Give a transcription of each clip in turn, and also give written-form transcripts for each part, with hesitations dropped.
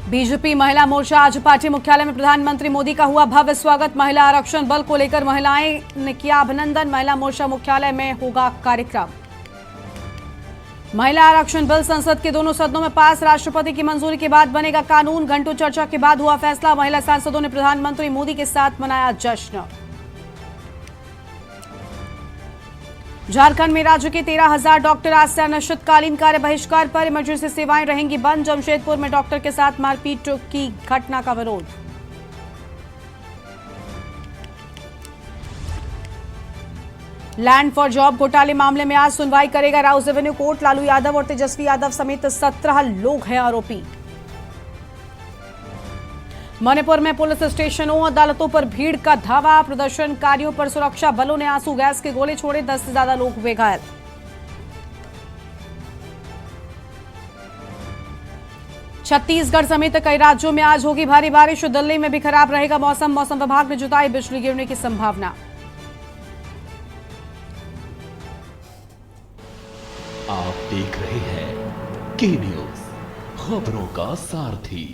BJP महिला मोर्चा आज party मुख्यालय में प्रधानमंत्री मोदी का हुआ भव्य स्वागत। महिला आरक्षण बल को लेकर महिलाएं ने किया अभिनंदन। महिला मोर्चा मुख्यालय में होगा कार्यक्रम। महिला आरक्षण बिल संसद के दोनों सदनों में पास। राष्ट्रपति की मंजूरी के बाद बनेगा कानून। घंटों चर्चा के बाद हुआ फैसला। महिला सांसदों ने प्रधानमंत्री मोदी के साथ मनाया जश्न। झारखंड में राज्य के 13,000 डॉक्टर आज से अनिश्चितकालीन कार्य बहिष्कार पर। इमरजेंसी सेवाएं रहेंगी बंद। जमशेदपुर में डॉक्टर के साथ मारपीट की घटना का विरोध। लैंड फॉर जॉब घोटाले मामले में आज सुनवाई करेगा Rouse Avenue court. Lalu Yadav और तेजस्वी यादव समेत 17 लोग हैं आरोपी। मणिपुर में पुलिस स्टेशनों अदालतों पर भीड़ का धावा। प्रदर्शनकारियों पर सुरक्षा बलों ने आंसू गैस के गोले छोड़े। 10 से ज्यादा लोग हुए घायल। छत्तीसगढ़ समेत कई राज्यों में आज होगी भारी बारिश। दिल्ली में भी खराब रहेगा मौसम। मौसम विभाग ने जताई बिजली गिरने की संभावना। आप देख रहे हैं के न्यूज, खबरों का सारथी।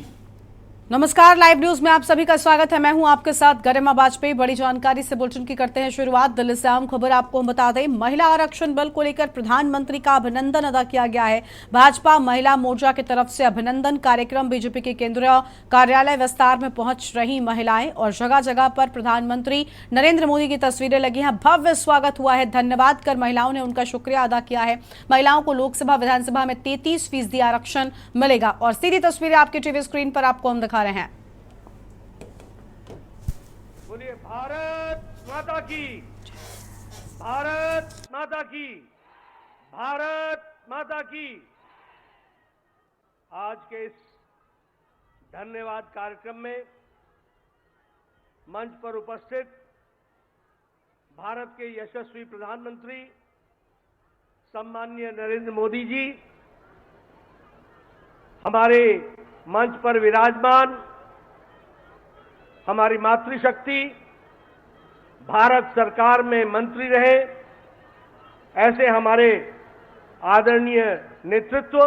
नमस्कार, लाइव न्यूज में आप सभी का स्वागत है। मैं हूं आपके साथ गरिमा वाजपेयी। बड़ी जानकारी से बुलेटिन की करते हैं शुरुआत। दिल्ली से अहम खबर आपको हम बता दें, महिला आरक्षण बिल को लेकर प्रधानमंत्री का अभिनंदन अदा किया गया है। भाजपा महिला मोर्चा की तरफ से अभिनंदन कार्यक्रम। बीजेपी के केंद्रीय कार्यालय विस्तार में पहुंच रही महिलाएं और जगह जगह पर प्रधानमंत्री नरेंद्र मोदी की तस्वीरें लगी हैं। भव्य स्वागत हुआ है। धन्यवाद कर महिलाओं ने उनका शुक्रिया अदा किया है। महिलाओं को लोकसभा विधानसभा में 33% आरक्षण मिलेगा और सीधी तस्वीरें आपके टीवी स्क्रीन पर आपको हम दिखा रहे हैं। बोलिए भारत माता की, भारत माता की, भारत माता की। आज के इस धन्यवाद कार्यक्रम में मंच पर उपस्थित भारत के यशस्वी प्रधानमंत्री सम्माननीय नरेंद्र मोदी जी, हमारे मंच पर विराजमान हमारी मातृशक्ति, भारत सरकार में मंत्री रहे ऐसे हमारे आदरणीय नेतृत्व,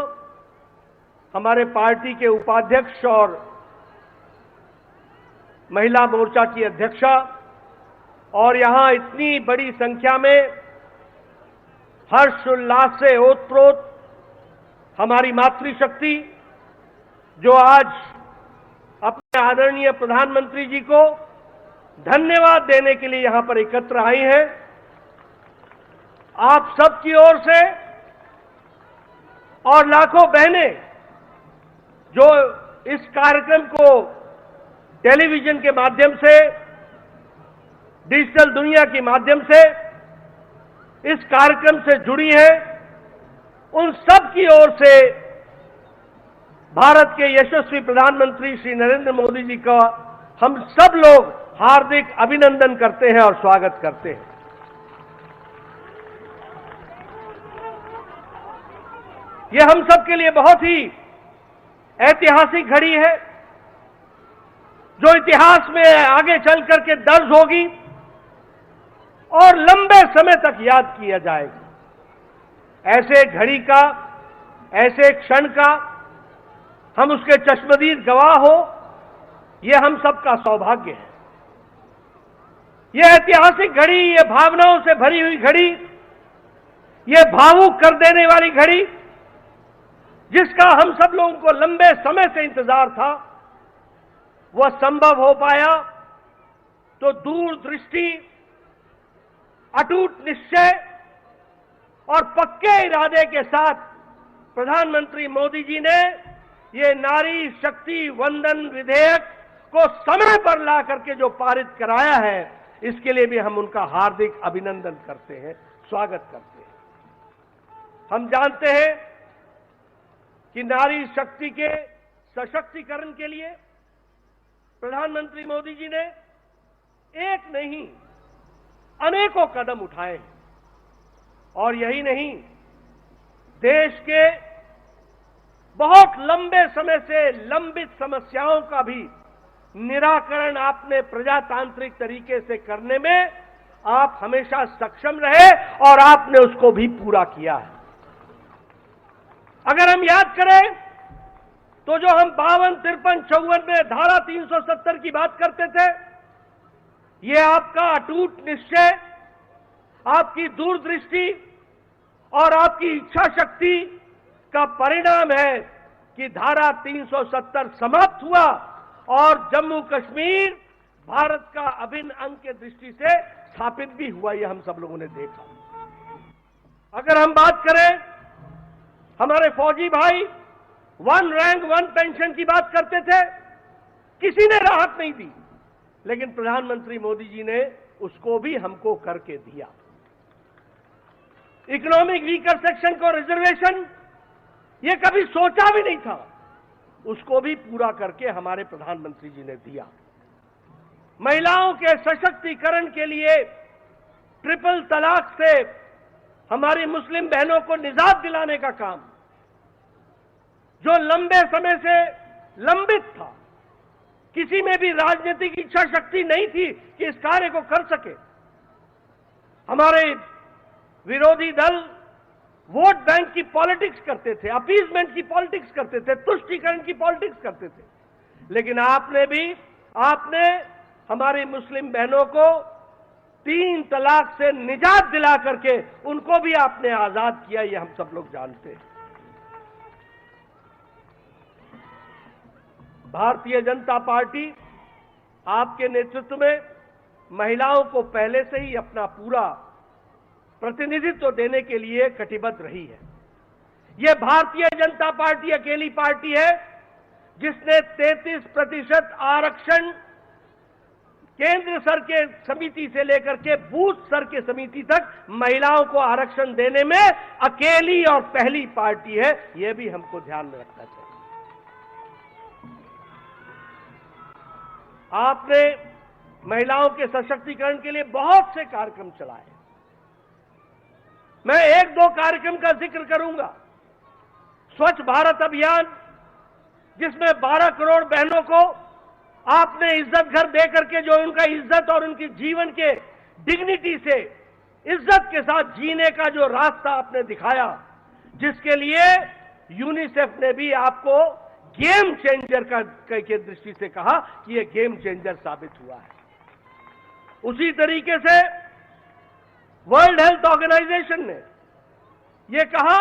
हमारे पार्टी के उपाध्यक्ष और महिला मोर्चा की अध्यक्षा, और यहां इतनी बड़ी संख्या में हर्षोल्लास से ओतप्रोत हमारी मातृशक्ति जो आज अपने आदरणीय प्रधानमंत्री जी को धन्यवाद देने के लिए यहां पर एकत्र आई हैं। आप सबकी ओर से और लाखों बहनें जो इस कार्यक्रम को टेलीविजन के माध्यम से, डिजिटल दुनिया के माध्यम से इस कार्यक्रम से जुड़ी हैं, उन सब की ओर से भारत के यशस्वी प्रधानमंत्री श्री नरेंद्र मोदी जी का हम सब लोग हार्दिक अभिनंदन करते हैं और स्वागत करते हैं। यह हम सब के लिए बहुत ही ऐतिहासिक घड़ी है जो इतिहास में आगे चल करके दर्ज होगी और लंबे समय तक याद किया जाएगा। ऐसे घड़ी का, ऐसे क्षण का हम उसके चश्मदीद गवाह हो, यह हम सबका सौभाग्य है। यह ऐतिहासिक घड़ी, यह भावनाओं से भरी हुई घड़ी, यह भावुक कर देने वाली घड़ी जिसका हम सब लोगों को लंबे समय से इंतजार था, वह संभव हो पाया तो दूरदृष्टि, अटूट निश्चय और पक्के इरादे के साथ प्रधानमंत्री मोदी जी ने ये नारी शक्ति वंदन विधेयक को समय पर ला करके जो पारित कराया है, इसके लिए भी हम उनका हार्दिक अभिनंदन करते हैं, स्वागत करते हैं। हम जानते हैं कि नारी शक्ति के सशक्तिकरण के लिए प्रधानमंत्री मोदी जी ने एक नहीं अनेकों कदम उठाए हैं और यही नहीं, देश के बहुत लंबे समय से लंबित समस्याओं का भी निराकरण आपने प्रजातांत्रिक तरीके से करने में आप हमेशा सक्षम रहे और आपने उसको भी पूरा किया है। अगर हम याद करें तो जो हम 52, 53, 54 में धारा 370 की बात करते थे, ये आपका अटूट निश्चय, आपकी दूरदृष्टि और आपकी इच्छा शक्ति का परिणाम है कि धारा 370 समाप्त हुआ और जम्मू कश्मीर भारत का अभिन्न अंग के दृष्टि से स्थापित भी हुआ। ये हम सब लोगों ने देखा। अगर हम बात करें, हमारे फौजी भाई 1 रैंक 1 पेंशन की बात करते थे, किसी ने राहत नहीं दी, लेकिन प्रधानमंत्री मोदी जी ने उसको भी हमको करके दिया। इकोनॉमिक वीकर सेक्शन को रिजर्वेशन, ये कभी सोचा भी नहीं था, उसको भी पूरा करके हमारे प्रधानमंत्री जी ने दिया। महिलाओं के सशक्तिकरण के लिए ट्रिपल तलाक से हमारी मुस्लिम बहनों को निजात दिलाने का काम, जो लंबे समय से लंबित था, किसी में भी राजनीतिक इच्छा शक्ति नहीं थी कि इस कार्य को कर सके। हमारे विरोधी दल वोट बैंक की पॉलिटिक्स करते थे, अपीजमेंट की पॉलिटिक्स करते थे, तुष्टीकरण की पॉलिटिक्स करते थे, लेकिन आपने हमारी मुस्लिम बहनों को 3 तलाक से निजात दिला करके उनको भी आपने आजाद किया, ये हम सब लोग जानते हैं। भारतीय जनता पार्टी आपके नेतृत्व में महिलाओं को पहले से ही अपना पूरा प्रतिनिधित्व देने के लिए कटिबद्ध रही है। यह भारतीय जनता पार्टी अकेली पार्टी है जिसने 33% आरक्षण केंद्र स्तर के समिति से लेकर के बूथ स्तर के समिति तक महिलाओं को आरक्षण देने में अकेली और पहली पार्टी है। यह भी हमको ध्यान में रखना चाहिए। आपने महिलाओं के सशक्तिकरण के लिए बहुत से कार्यक्रम चलाए। मैं 1-2 कार्यक्रम का जिक्र करूंगा। स्वच्छ भारत अभियान, जिसमें 12 करोड़ बहनों को आपने इज्जत घर दे करके, जो उनका इज्जत और उनकी जीवन के डिग्निटी से इज्जत के साथ जीने का जो रास्ता आपने दिखाया, जिसके लिए यूनिसेफ ने भी आपको गेम चेंजर के दृष्टि से कहा कि यह गेम चेंजर साबित हुआ है। उसी तरीके से वर्ल्ड हेल्थ ऑर्गेनाइजेशन ने यह कहा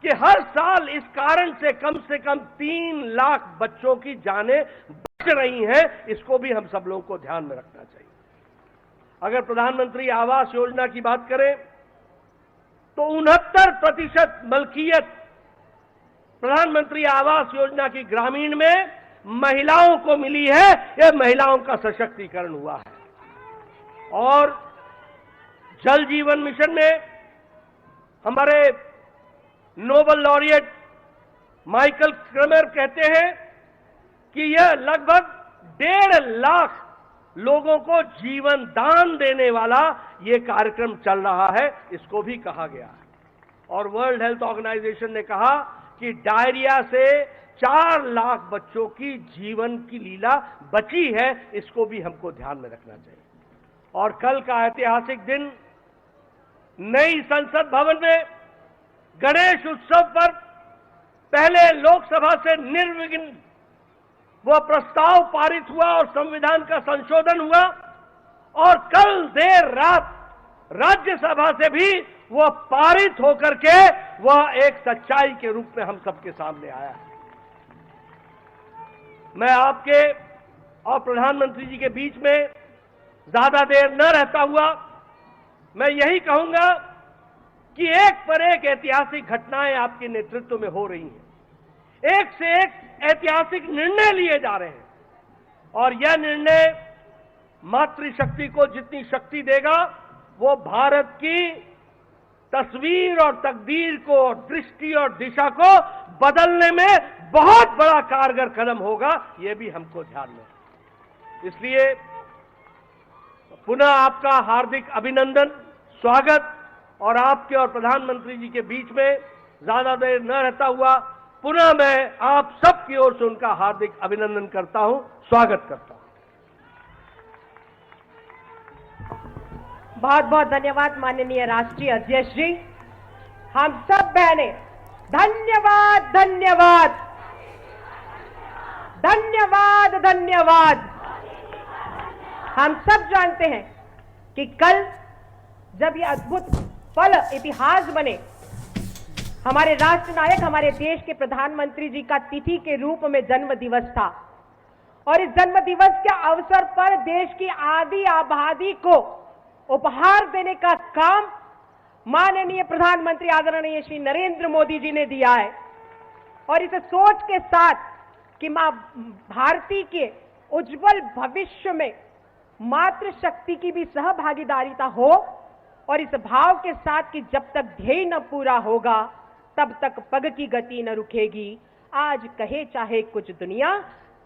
कि हर साल इस कारण से कम 3 लाख बच्चों की जानें बच रही हैं। इसको भी हम सब लोगों को ध्यान में रखना चाहिए। अगर प्रधानमंत्री आवास योजना की बात करें तो 69% मलकियत प्रधानमंत्री आवास योजना की ग्रामीण में महिलाओं को मिली है। यह महिलाओं का सशक्तिकरण हुआ है। और जल जीवन मिशन में हमारे नोबेल लॉरिएट माइकल क्रमर कहते हैं कि यह लगभग 1.5 लाख लोगों को जीवन दान देने वाला यह कार्यक्रम चल रहा है। इसको भी कहा गया है। और वर्ल्ड हेल्थ ऑर्गेनाइजेशन ने कहा कि डायरिया से 4 लाख बच्चों की जीवन की लीला बची है। इसको भी हमको ध्यान में रखना चाहिए। और कल का ऐतिहासिक दिन, नई संसद भवन में गणेश उत्सव पर पहले लोकसभा से निर्विघ्न वह प्रस्ताव पारित हुआ और संविधान का संशोधन हुआ, और कल देर रात राज्यसभा से भी वह पारित होकर के वह एक सच्चाई के रूप में हम सबके सामने आया है। मैं आपके और प्रधानमंत्री जी के बीच में ज्यादा देर न रहता हुआ मैं यही कहूंगा कि एक पर एक ऐतिहासिक घटनाएं आपके नेतृत्व में हो रही हैं। एक से एक ऐतिहासिक निर्णय लिए जा रहे हैं, और यह निर्णय मातृशक्ति को जितनी शक्ति देगा वो भारत की तस्वीर और तकदीर को, दृष्टि और दिशा को बदलने में बहुत बड़ा कारगर कदम होगा। यह भी हमको ध्यान में। इसलिए पुनः आपका हार्दिक अभिनंदन, स्वागत, और आपके और प्रधानमंत्री जी के बीच में ज्यादा देर न रहता हुआ पुनः मैं आप सबकी ओर से उनका हार्दिक अभिनंदन करता हूं, स्वागत करता हूं। बहुत बहुत धन्यवाद माननीय राष्ट्रीय अध्यक्ष जी। हम सब बहनें धन्यवाद धन्यवाद। धन्यवाद धन्यवाद। हम सब जानते हैं कि कल जब ये अद्भुत पल इतिहास बने, हमारे राष्ट्र नायक, हमारे देश के प्रधानमंत्री जी का तिथि के रूप में जन्म दिवस था और इस जन्म दिवस के अवसर पर देश की आधी आबादी को उपहार देने का काम माननीय प्रधानमंत्री आदरणीय श्री नरेंद्र मोदी जी ने दिया है। और इस सोच के साथ कि मां भारती के उज्जवल भविष्य में मातृशक्ति की भी सहभागीदारिता हो, और इस भाव के साथ कि जब तक ध्येय न पूरा होगा तब तक पग की गति न रुकेगी। आज कहे चाहे कुछ दुनिया,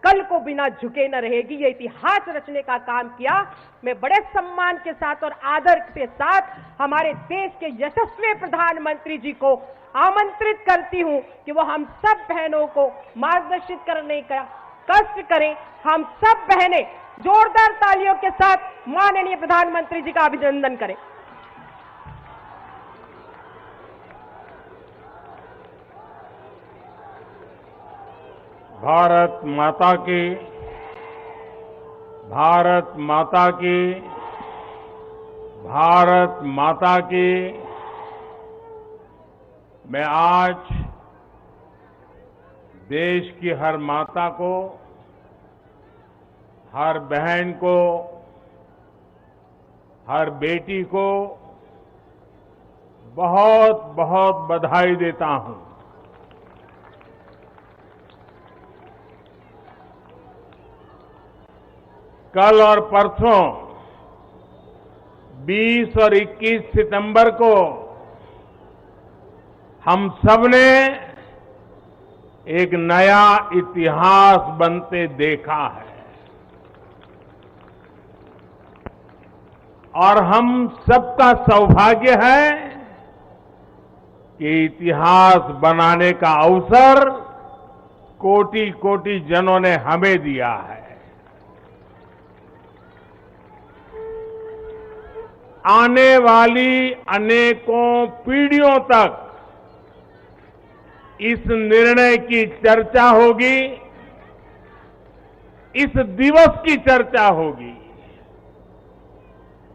कल को बिना झुके न रहेगी। ये इतिहास रचने का काम किया। मैं बड़े सम्मान के साथ और आदर के साथ हमारे देश के यशस्वी प्रधानमंत्री जी को आमंत्रित करती हूं कि वो हम सब बहनों को मार्गदर्शित करने का कष्ट करें। हम सब बहनें जोरदार तालियों के साथ माननीय प्रधानमंत्री जी का अभिनंदन करें। भारत माता की, भारत माता की, भारत माता की। मैं आज देश की हर माता को, हर बहन को, हर बेटी को बहुत बहुत बधाई देता हूं। कल और परसों 20 और 21 सितंबर को हम सबने एक नया इतिहास बनते देखा है और हम सबका सौभाग्य है कि इतिहास बनाने का अवसर कोटि कोटि जनों ने हमें दिया है। आने वाली अनेकों पीढ़ियों तक इस निर्णय की चर्चा होगी, इस दिवस की चर्चा होगी।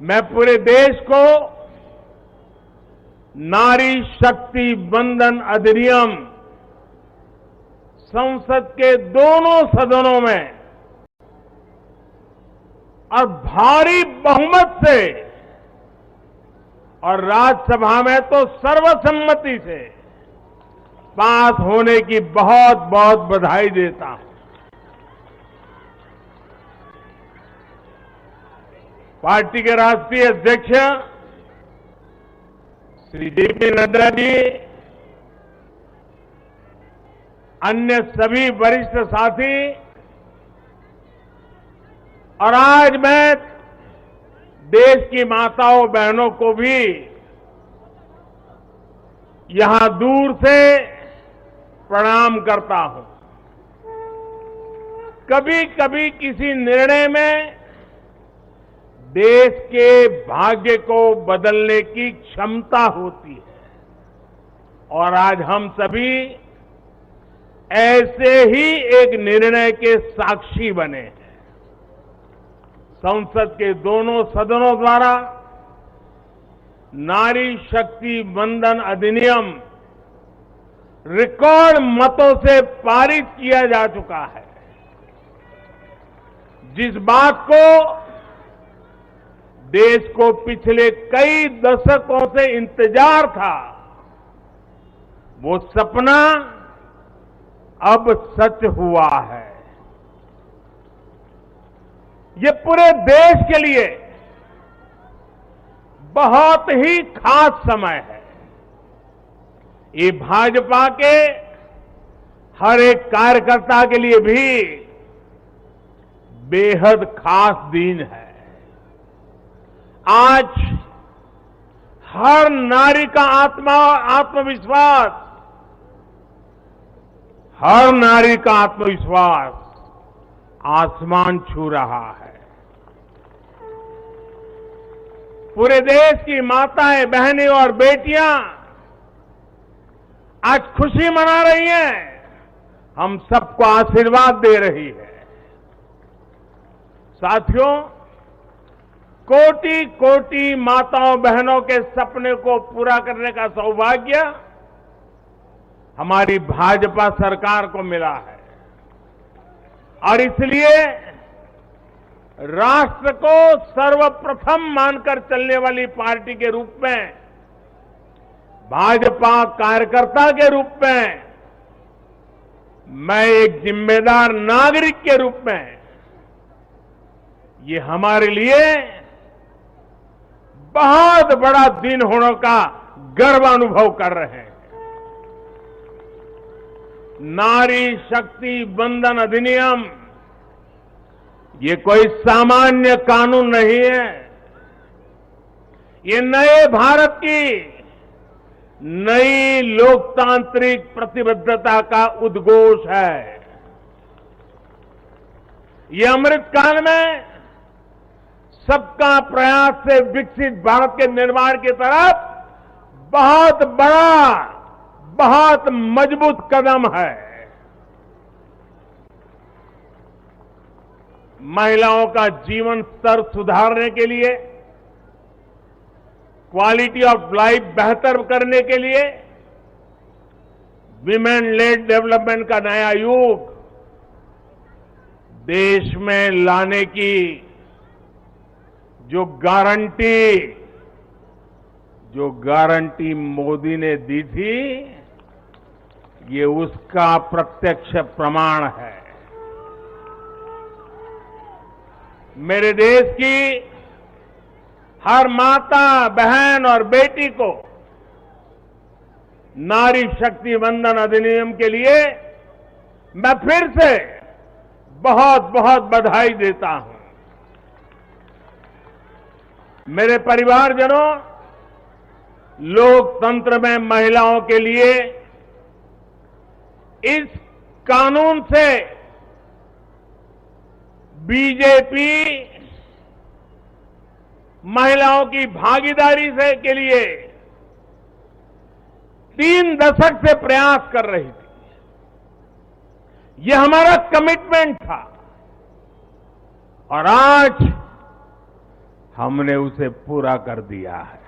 मैं पूरे देश को नारी शक्ति वंदन अधिनियम संसद के दोनों सदनों में और भारी बहुमत से और राज्यसभा में तो सर्वसम्मति से पास होने की बहुत बहुत बधाई देता हूं। पार्टी के राष्ट्रीय अध्यक्ष श्री जेपी नड्डा जी, अन्य सभी वरिष्ठ साथी, और आज मैं देश की माताओं बहनों को भी यहां दूर से प्रणाम करता हूं। कभी कभी किसी निर्णय में देश के भाग्य को बदलने की क्षमता होती है और आज हम सभी ऐसे ही एक निर्णय के साक्षी बने हैं। संसद के दोनों सदनों द्वारा नारी शक्ति वंदन अधिनियम रिकॉर्ड मतों से पारित किया जा चुका है। जिस बात को देश को पिछले कई दशकों से इंतजार था, वो सपना अब सच हुआ है। ये पूरे देश के लिए बहुत ही खास समय है। ये भाजपा के हर एक कार्यकर्ता के लिए भी बेहद खास दिन है। आज हर नारी का आत्मविश्वास, हर नारी का आत्मविश्वास आसमान छू रहा है। पूरे देश की माताएं, बहनें और बेटियां आज खुशी मना रही हैं। हम सबको आशीर्वाद दे रही है। साथियों, कोटि कोटि माताओं बहनों के सपने को पूरा करने का सौभाग्य हमारी भाजपा सरकार को मिला है और इसलिए राष्ट्र को सर्वप्रथम मानकर चलने वाली पार्टी के रूप में, भाजपा कार्यकर्ता के रूप में, मैं एक जिम्मेदार नागरिक के रूप में ये हमारे लिए बहुत बड़ा दिन होने का गर्व अनुभव कर रहे हैं। नारी शक्ति वंदन अधिनियम ये कोई सामान्य कानून नहीं है। ये नए भारत की नई लोकतांत्रिक प्रतिबद्धता का उद्घोष है। ये अमृत काल में सबका प्रयास से विकसित भारत के निर्माण की तरफ बहुत बड़ा, बहुत मजबूत कदम है। महिलाओं का जीवन स्तर सुधारने के लिए, क्वालिटी ऑफ लाइफ बेहतर करने के लिए विमेन लेड डेवलपमेंट का नया युग देश में लाने की जो गारंटी मोदी ने दी थी, ये उसका प्रत्यक्ष प्रमाण है। मेरे देश की हर माता, बहन और बेटी को नारी शक्ति वंदन अधिनियम के लिए मैं फिर से बहुत बहुत बधाई देता हूं। मेरे परिवारजनों, लोकतंत्र में महिलाओं के लिए इस कानून से बीजेपी महिलाओं की भागीदारी से के लिए 3 दशक से प्रयास कर रही थी। यह हमारा कमिटमेंट था और आज हमने उसे पूरा कर दिया है।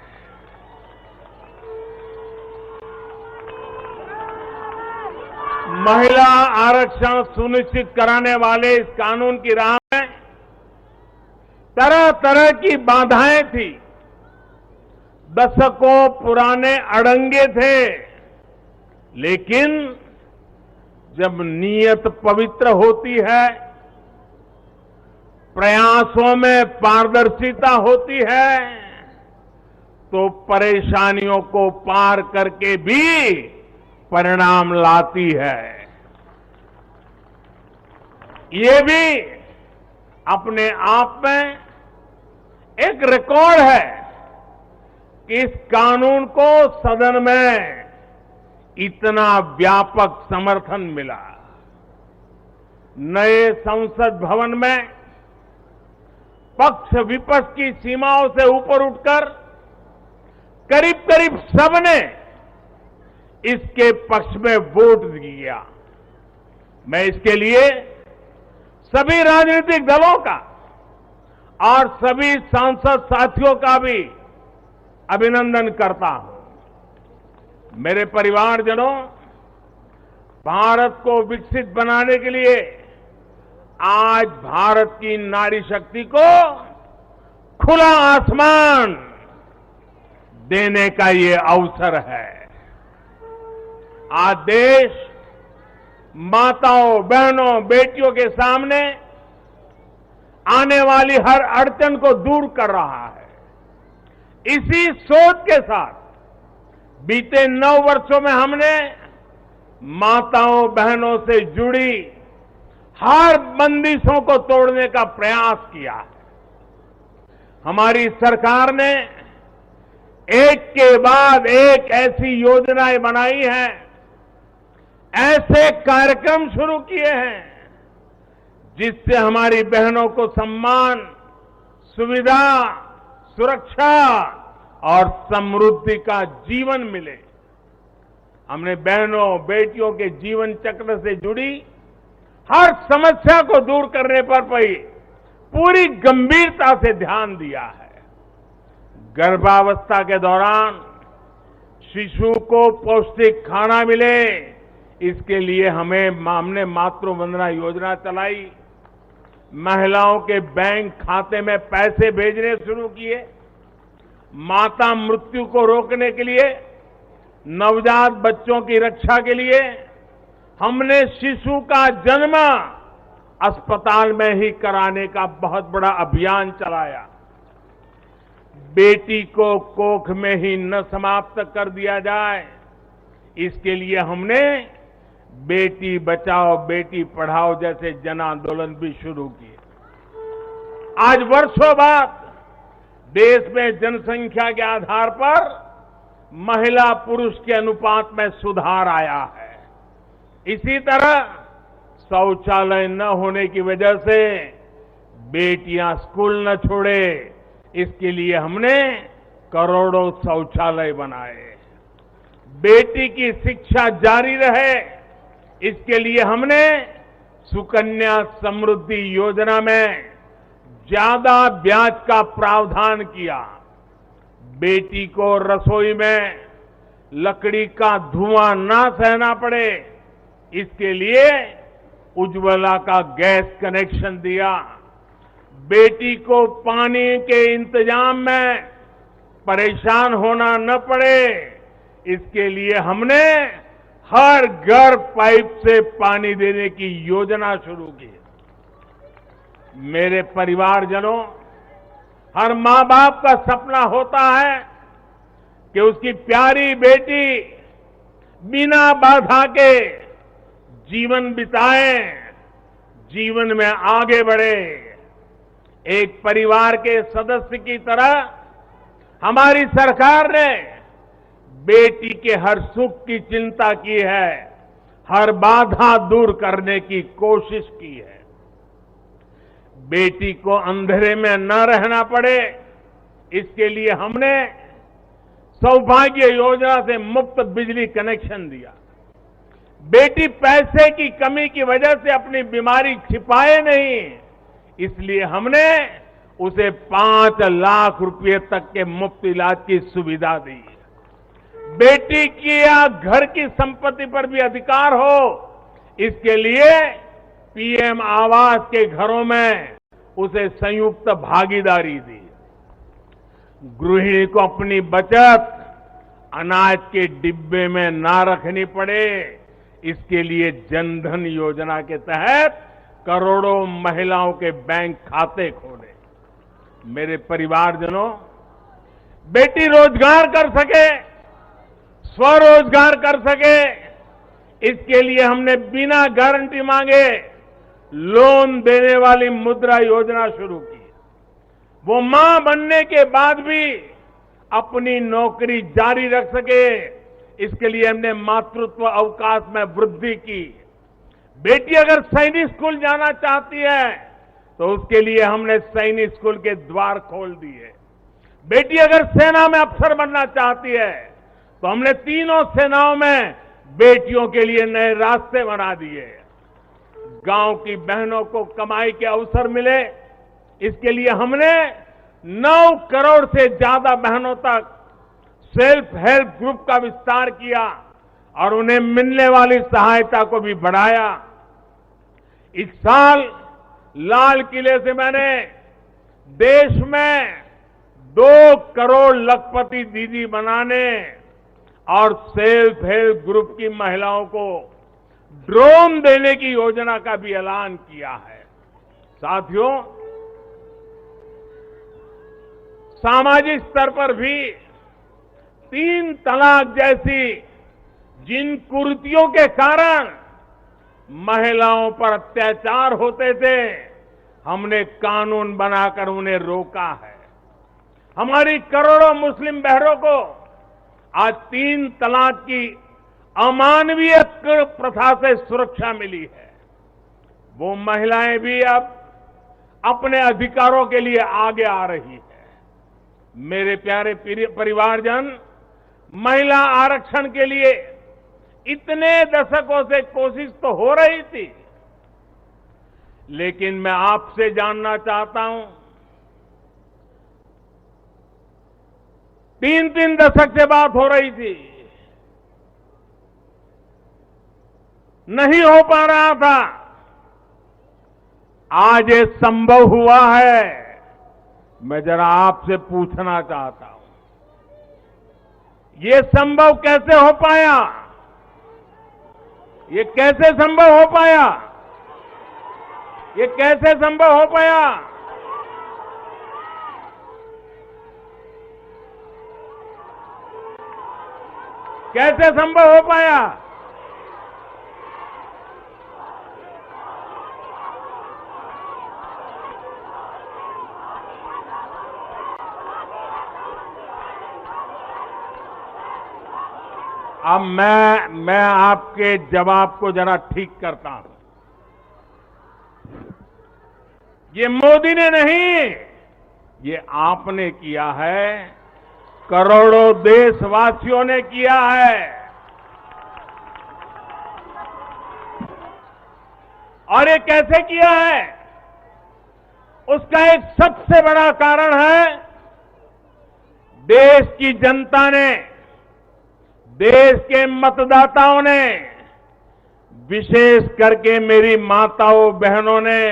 महिला आरक्षण सुनिश्चित कराने वाले इस कानून की राह में तरह तरह की बाधाएं थी, दशकों पुराने अड़ंगे थे, लेकिन जब नीयत पवित्र होती है, प्रयासों में पारदर्शिता होती है, तो परेशानियों को पार करके भी परिणाम लाती है। ये भी अपने आप में एक रिकॉर्ड है कि इस कानून को सदन में इतना व्यापक समर्थन मिला। नए संसद भवन में पक्ष विपक्ष की सीमाओं से ऊपर उठकर करीब करीब सबने इसके पक्ष में वोट दिया। मैं इसके लिए सभी राजनीतिक दलों का और सभी सांसद साथियों का भी अभिनंदन करता हूं। मेरे परिवारजनों, भारत को विकसित बनाने के लिए आज भारत की नारी शक्ति को खुला आसमान देने का ये अवसर है। आज देश माताओं, बहनों, बेटियों के सामने आने वाली हर अड़चन को दूर कर रहा है। इसी सोच के साथ बीते 9 वर्षों में हमने माताओं, बहनों से जुड़ी हर बंदिशों को तोड़ने का प्रयास किया है। हमारी सरकार ने एक के बाद एक ऐसी योजनाएं बनाई हैं, ऐसे कार्यक्रम शुरू किए हैं जिससे हमारी बहनों को सम्मान, सुविधा, सुरक्षा और समृद्धि का जीवन मिले। हमने बहनों बेटियों के जीवन चक्र से जुड़ी हर समस्या को दूर करने पर पूरी गंभीरता से ध्यान दिया है। गर्भावस्था के दौरान शिशु को पौष्टिक खाना मिले, इसके लिए हमने मातृ वंदना योजना चलाई। महिलाओं के बैंक खाते में पैसे भेजने शुरू किए। माता मृत्यु को रोकने के लिए, नवजात बच्चों की रक्षा के लिए हमने शिशु का जन्म अस्पताल में ही कराने का बहुत बड़ा अभियान चलाया। बेटी को कोख में ही न समाप्त कर दिया जाए, इसके लिए हमने बेटी बचाओ बेटी पढ़ाओ जैसे जन आंदोलन भी शुरू किए। आज वर्षों बाद देश में जनसंख्या के आधार पर महिला पुरुष के अनुपात में सुधार आया है। इसी तरह शौचालय न होने की वजह से बेटियां स्कूल न छोड़े, इसके लिए हमने करोड़ों शौचालय बनाए। बेटी की शिक्षा जारी रहे, इसके लिए हमने सुकन्या समृद्धि योजना में ज्यादा ब्याज का प्रावधान किया। बेटी को रसोई में लकड़ी का धुआं ना सहना पड़े, इसके लिए उज्ज्वला का गैस कनेक्शन दिया। बेटी को पानी के इंतजाम में परेशान होना न पड़े, इसके लिए हमने हर घर पाइप से पानी देने की योजना शुरू की। मेरे परिवारजनों, हर मां बाप का सपना होता है कि उसकी प्यारी बेटी बिना बाधा के जीवन बिताए, जीवन में आगे बढ़े। एक परिवार के सदस्य की तरह हमारी सरकार ने बेटी के हर सुख की चिंता की है, हर बाधा दूर करने की कोशिश की है। बेटी को अंधेरे में न रहना पड़े, इसके लिए हमने सौभाग्य योजना से मुफ्त बिजली कनेक्शन दिया। बेटी पैसे की कमी की वजह से अपनी बीमारी छिपाए नहीं, इसलिए हमने उसे 5 लाख रुपए तक के मुफ्त इलाज की सुविधा दी। बेटी की या घर की संपत्ति पर भी अधिकार हो, इसके लिए पीएम आवास के घरों में उसे संयुक्त भागीदारी दी। गृहिणी को अपनी बचत अनाज के डिब्बे में ना रखनी पड़े, इसके लिए जनधन योजना के तहत करोड़ों महिलाओं के बैंक खाते खोले। मेरे परिवारजनों, बेटी रोजगार कर सके, स्वरोजगार कर सके, इसके लिए हमने बिना गारंटी मांगे लोन देने वाली मुद्रा योजना शुरू की। वो मां बनने के बाद भी अपनी नौकरी जारी रख सके, इसके लिए हमने मातृत्व अवकाश में वृद्धि की। बेटी अगर सैनिक स्कूल जाना चाहती है तो उसके लिए हमने सैनिक स्कूल के द्वार खोल दिए। बेटी अगर सेना में अफसर बनना चाहती है तो हमने तीनों सेनाओं में बेटियों के लिए नए रास्ते बना दिए। गांव की बहनों को कमाई के अवसर मिले, इसके लिए हमने 9 करोड़ से ज्यादा बहनों तक सेल्फ हेल्प ग्रुप का विस्तार किया और उन्हें मिलने वाली सहायता को भी बढ़ाया। इस साल लाल किले से मैंने देश में 2 करोड़ लखपति दीदी बनाने और सेल्फ हेल्प ग्रुप की महिलाओं को ड्रोन देने की योजना का भी ऐलान किया है। साथियों, सामाजिक स्तर पर भी 3 तलाक जैसी जिन कुरीतियों के कारण महिलाओं पर अत्याचार होते थे, हमने कानून बनाकर उन्हें रोका है। हमारी करोड़ों मुस्लिम बहनों को आज 3 तलाक की अमानवीय प्रथा से सुरक्षा मिली है। वो महिलाएं भी अब अपने अधिकारों के लिए आगे आ रही है। मेरे प्यारे परिवारजन, महिला आरक्षण के लिए इतने दशकों से कोशिश तो हो रही थी, लेकिन मैं आपसे जानना चाहता हूं, 3-3 दशक से बात हो रही थी, नहीं हो पा रहा था। आज ये संभव हुआ है। मैं जरा आपसे पूछना चाहता हूं, ये संभव कैसे हो पाया? ये कैसे संभव हो पाया? ये कैसे संभव हो पाया? कैसे संभव हो पाया? अब मैं आपके जवाब को जरा ठीक करता हूं। ये मोदी ने नहीं, ये आपने किया है, करोड़ों देशवासियों ने किया है। और ये कैसे किया है? उसका एक सबसे बड़ा कारण है, देश की जनता ने, देश के मतदाताओं ने, विशेष करके मेरी माताओं बहनों ने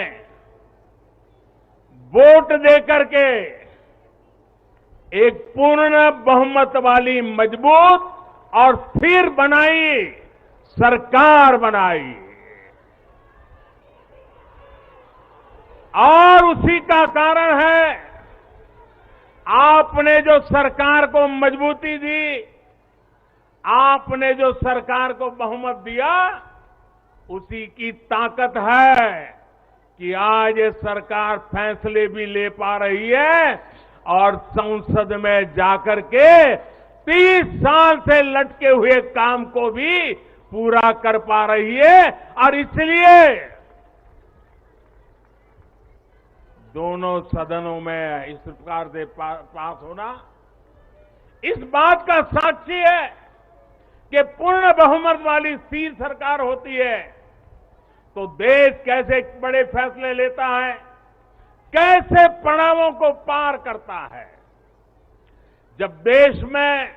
वोट देकर के एक पूर्ण बहुमत वाली मजबूत और स्थिर बनाई सरकार बनाई। और उसी का कारण है, आपने जो सरकार को मजबूती दी, आपने जो सरकार को बहुमत दिया, उसी की ताकत है कि आज ये सरकार फैसले भी ले पा रही है और संसद में जाकर के 30 साल से लटके हुए काम को भी पूरा कर पा रही है। और इसलिए दोनों सदनों में इस प्रकार से पास होना इस बात का साक्षी है कि पूर्ण बहुमत वाली स्थिर सरकार होती है तो देश कैसे बड़े फैसले लेता है, कैसे पड़ावों को पार करता है। जब देश में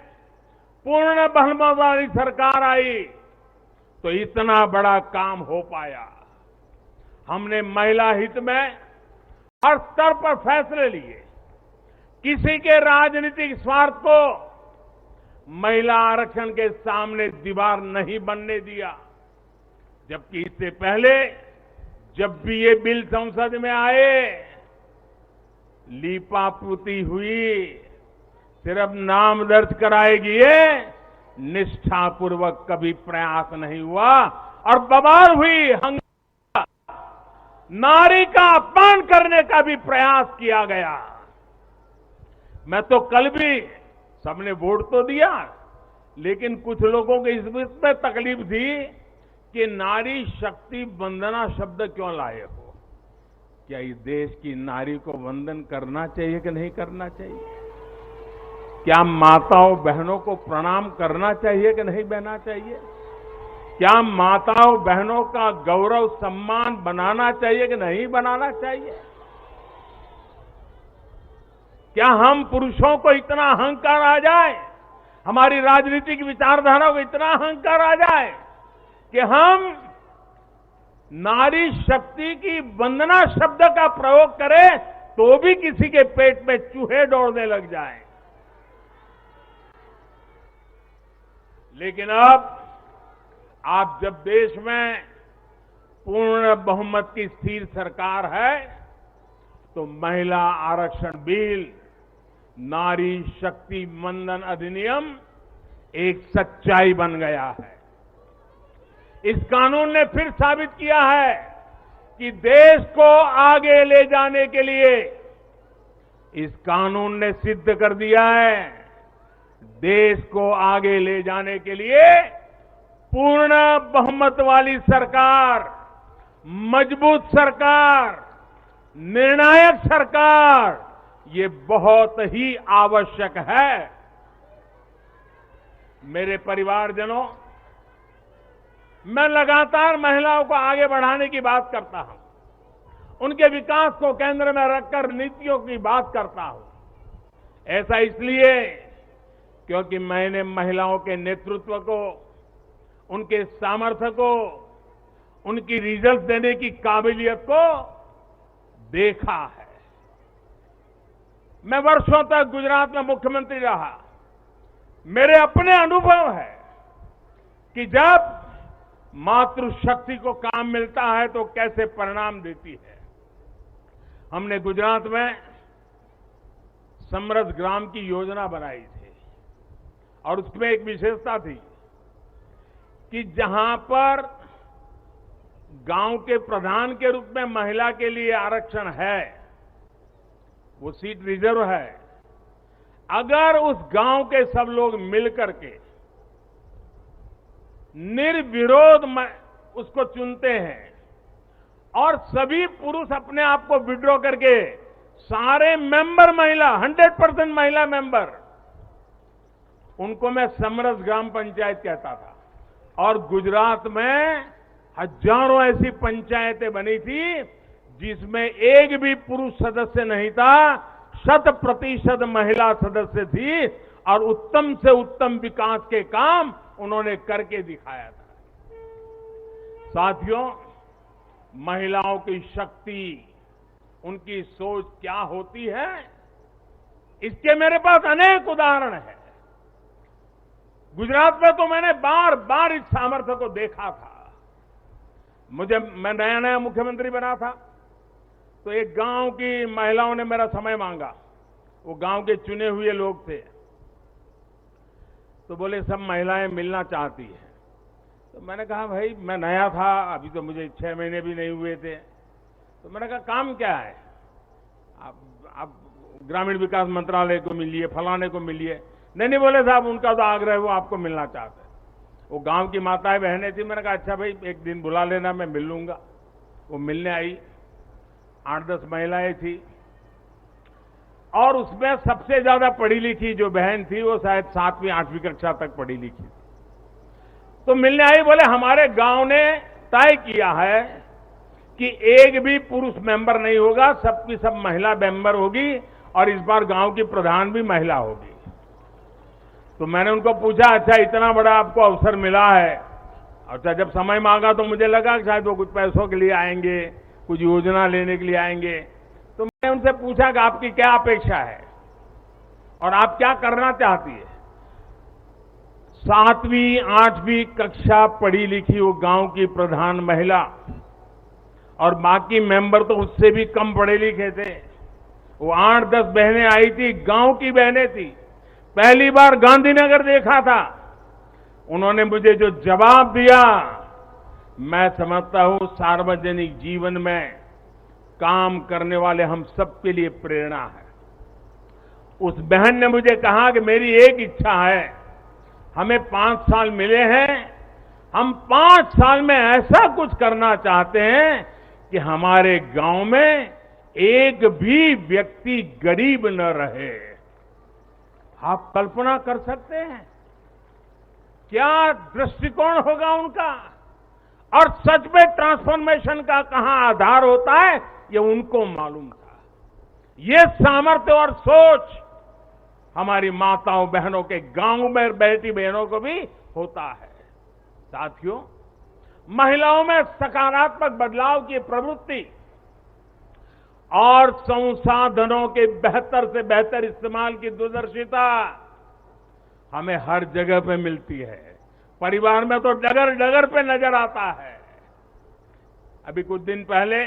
पूर्ण बहुमत वाली सरकार आई तो इतना बड़ा काम हो पाया। हमने महिला हित में हर स्तर पर फैसले लिए, किसी के राजनीतिक स्वार्थ को महिला आरक्षण के सामने दीवार नहीं बनने दिया। जबकि इससे पहले जब भी ये बिल संसद में आए, लीपापोती हुई, सिर्फ नाम दर्ज कराएगी, ये निष्ठापूर्वक कभी प्रयास नहीं हुआ और बवाल हुई, हंगामा, नारी का अपमान करने का भी प्रयास किया गया। मैं तो कल भी, सबने वोट तो दिया, लेकिन कुछ लोगों को इस में तकलीफ थी कि नारी शक्ति वंदना शब्द क्यों लाए हो। क्या इस देश की नारी को वंदन करना चाहिए कि नहीं करना चाहिए? क्या माताओं बहनों को प्रणाम करना चाहिए कि नहीं करना चाहिए? क्या माताओं बहनों का गौरव सम्मान बनाना चाहिए कि नहीं बनाना चाहिए? क्या हम पुरुषों को इतना अहंकार आ जाए, हमारी राजनीतिक विचारधारा को इतना अहंकार आ जाए कि हम नारी शक्ति की वंदना शब्द का प्रयोग करें तो भी किसी के पेट में चूहे दौड़ने लग जाएं? लेकिन अब आप जब देश में पूर्ण बहुमत की स्थिर सरकार है तो महिला आरक्षण बिल, नारी शक्ति वंदन अधिनियम एक सच्चाई बन गया है। इस कानून ने फिर साबित किया है कि देश को आगे ले जाने के लिए, इस कानून ने सिद्ध कर दिया है, देश को आगे ले जाने के लिए पूर्ण बहुमत वाली सरकार, मजबूत सरकार, निर्णायक सरकार, ये बहुत ही आवश्यक है। मेरे परिवारजनों, मैं लगातार महिलाओं को आगे बढ़ाने की बात करता हूं, उनके विकास को केंद्र में रखकर नीतियों की बात करता हूं। ऐसा इसलिए क्योंकि मैंने महिलाओं के नेतृत्व को, उनके सामर्थ्य को, उनकी रिजल्ट देने की काबिलियत को देखा है। मैं वर्षों तक गुजरात में मुख्यमंत्री रहा। मेरे अपने अनुभव है कि जब मातृशक्ति को काम मिलता है तो कैसे परिणाम देती है। हमने गुजरात में समृद्ध ग्राम की योजना बनाई थी और उसमें एक विशेषता थी कि जहां पर गांव के प्रधान के रूप में महिला के लिए आरक्षण है, वो सीट रिजर्व है, अगर उस गांव के सब लोग मिलकर के निर्विरोध उसको चुनते हैं और सभी पुरुष अपने आप को विड्रॉ करके सारे मेंबर महिला, 100% महिला मेंबर, उनको मैं समरस ग्राम पंचायत कहता था। और गुजरात में हजारों ऐसी पंचायतें बनी थी जिसमें एक भी पुरुष सदस्य नहीं था, 100% महिला सदस्य थी और उत्तम से उत्तम विकास के काम उन्होंने करके दिखाया था। साथियों, महिलाओं की शक्ति, उनकी सोच क्या होती है, इसके मेरे पास अनेक उदाहरण हैं। गुजरात में तो मैंने बार बार इस सामर्थ्य को देखा था। मैं नया नया मुख्यमंत्री बना था तो एक गांव की महिलाओं ने मेरा समय मांगा। वो गांव के चुने हुए लोग थे, तो बोले सब महिलाएं मिलना चाहती हैं। तो मैंने कहा भाई मैं नया था, अभी तो मुझे 6 महीने भी नहीं हुए थे। तो मैंने कहा काम क्या है, आप ग्रामीण विकास मंत्रालय को मिलिए, फलाने को मिलिए। नहीं बोले साहब उनका तो आग्रह है, वो आपको मिलना चाहते हैं। वो गांव की माताएं बहनें थी। मैंने कहा अच्छा भाई एक दिन बुला लेना, मैं मिल लूंगा। वो मिलने आई, 8-10 महिलाएं थी और उसमें सबसे ज्यादा पढ़ी लिखी जो बहन थी वो शायद 7वीं 8वीं कक्षा तक पढ़ी लिखी। तो मिलने आई, बोले हमारे गांव ने तय किया है कि एक भी पुरुष मेंबर नहीं होगा, सबकी सब महिला मेंबर होगी और इस बार गांव की प्रधान भी महिला होगी। तो मैंने उनको पूछा अच्छा इतना बड़ा आपको अवसर मिला है। अच्छा जब समय मांगा तो मुझे लगा कि शायद वो कुछ पैसों के लिए आएंगे, कुछ योजना लेने के लिए आएंगे। तो मैंने उनसे पूछा कि आपकी क्या अपेक्षा है और आप क्या करना चाहती है। 7वीं 8वीं कक्षा पढ़ी लिखी वो गांव की प्रधान महिला और बाकी मेंबर तो उससे भी कम पढ़े लिखे थे। वो 8-10 बहनें आई थी, गांव की बहनें थी। पहली बार गांधीनगर देखा था। उन्होंने मुझे जो जवाब दिया, मैं समझता हूं सार्वजनिक जीवन में काम करने वाले हम सबके लिए प्रेरणा है। उस बहन ने मुझे कहा कि मेरी एक इच्छा है, हमें 5 साल मिले हैं, हम 5 साल में ऐसा कुछ करना चाहते हैं कि हमारे गांव में एक भी व्यक्ति गरीब न रहे। आप कल्पना कर सकते हैं क्या दृष्टिकोण होगा उनका। और सच में ट्रांसफॉर्मेशन का कहां आधार होता है ये उनको मालूम था। ये सामर्थ्य और सोच हमारी माताओं बहनों के गांव में बैठी बहनों को भी होता है। साथियों, महिलाओं में सकारात्मक बदलाव की प्रवृत्ति और संसाधनों के बेहतर से बेहतर इस्तेमाल की दूरदर्शिता हमें हर जगह पे मिलती है। परिवार में तो डगर डगर पे नजर आता है। अभी कुछ दिन पहले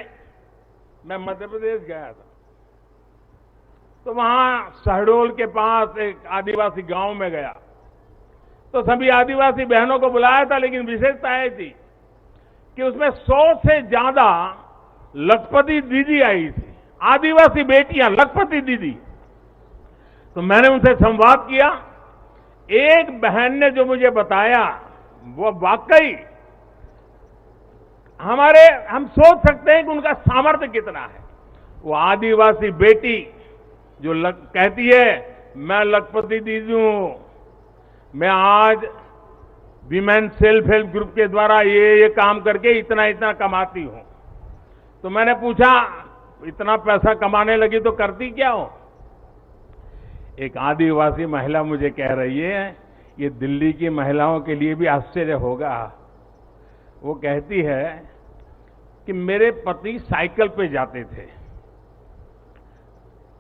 मैं मध्य प्रदेश गया था, तो वहां शहडोल के पास एक आदिवासी गांव में गया तो सभी आदिवासी बहनों को बुलाया था, लेकिन विशेषता ये थी कि उसमें 100 से ज्यादा लखपति दीदी आई थी, आदिवासी बेटियां, लखपति दीदी। तो मैंने उनसे संवाद किया। एक बहन ने जो मुझे बताया वो वाकई हम सोच सकते हैं कि उनका सामर्थ्य कितना है। वो आदिवासी बेटी जो कहती है मैं लखपति दीदी हूं, मैं आज विमेन सेल्फ हेल्प ग्रुप के द्वारा ये काम करके इतना इतना कमाती हूं। तो मैंने पूछा, इतना पैसा कमाने लगी तो करती क्या हो? एक आदिवासी महिला मुझे कह रही है, ये दिल्ली की महिलाओं के लिए भी आश्चर्य होगा। वो कहती है कि मेरे पति साइकिल पे जाते थे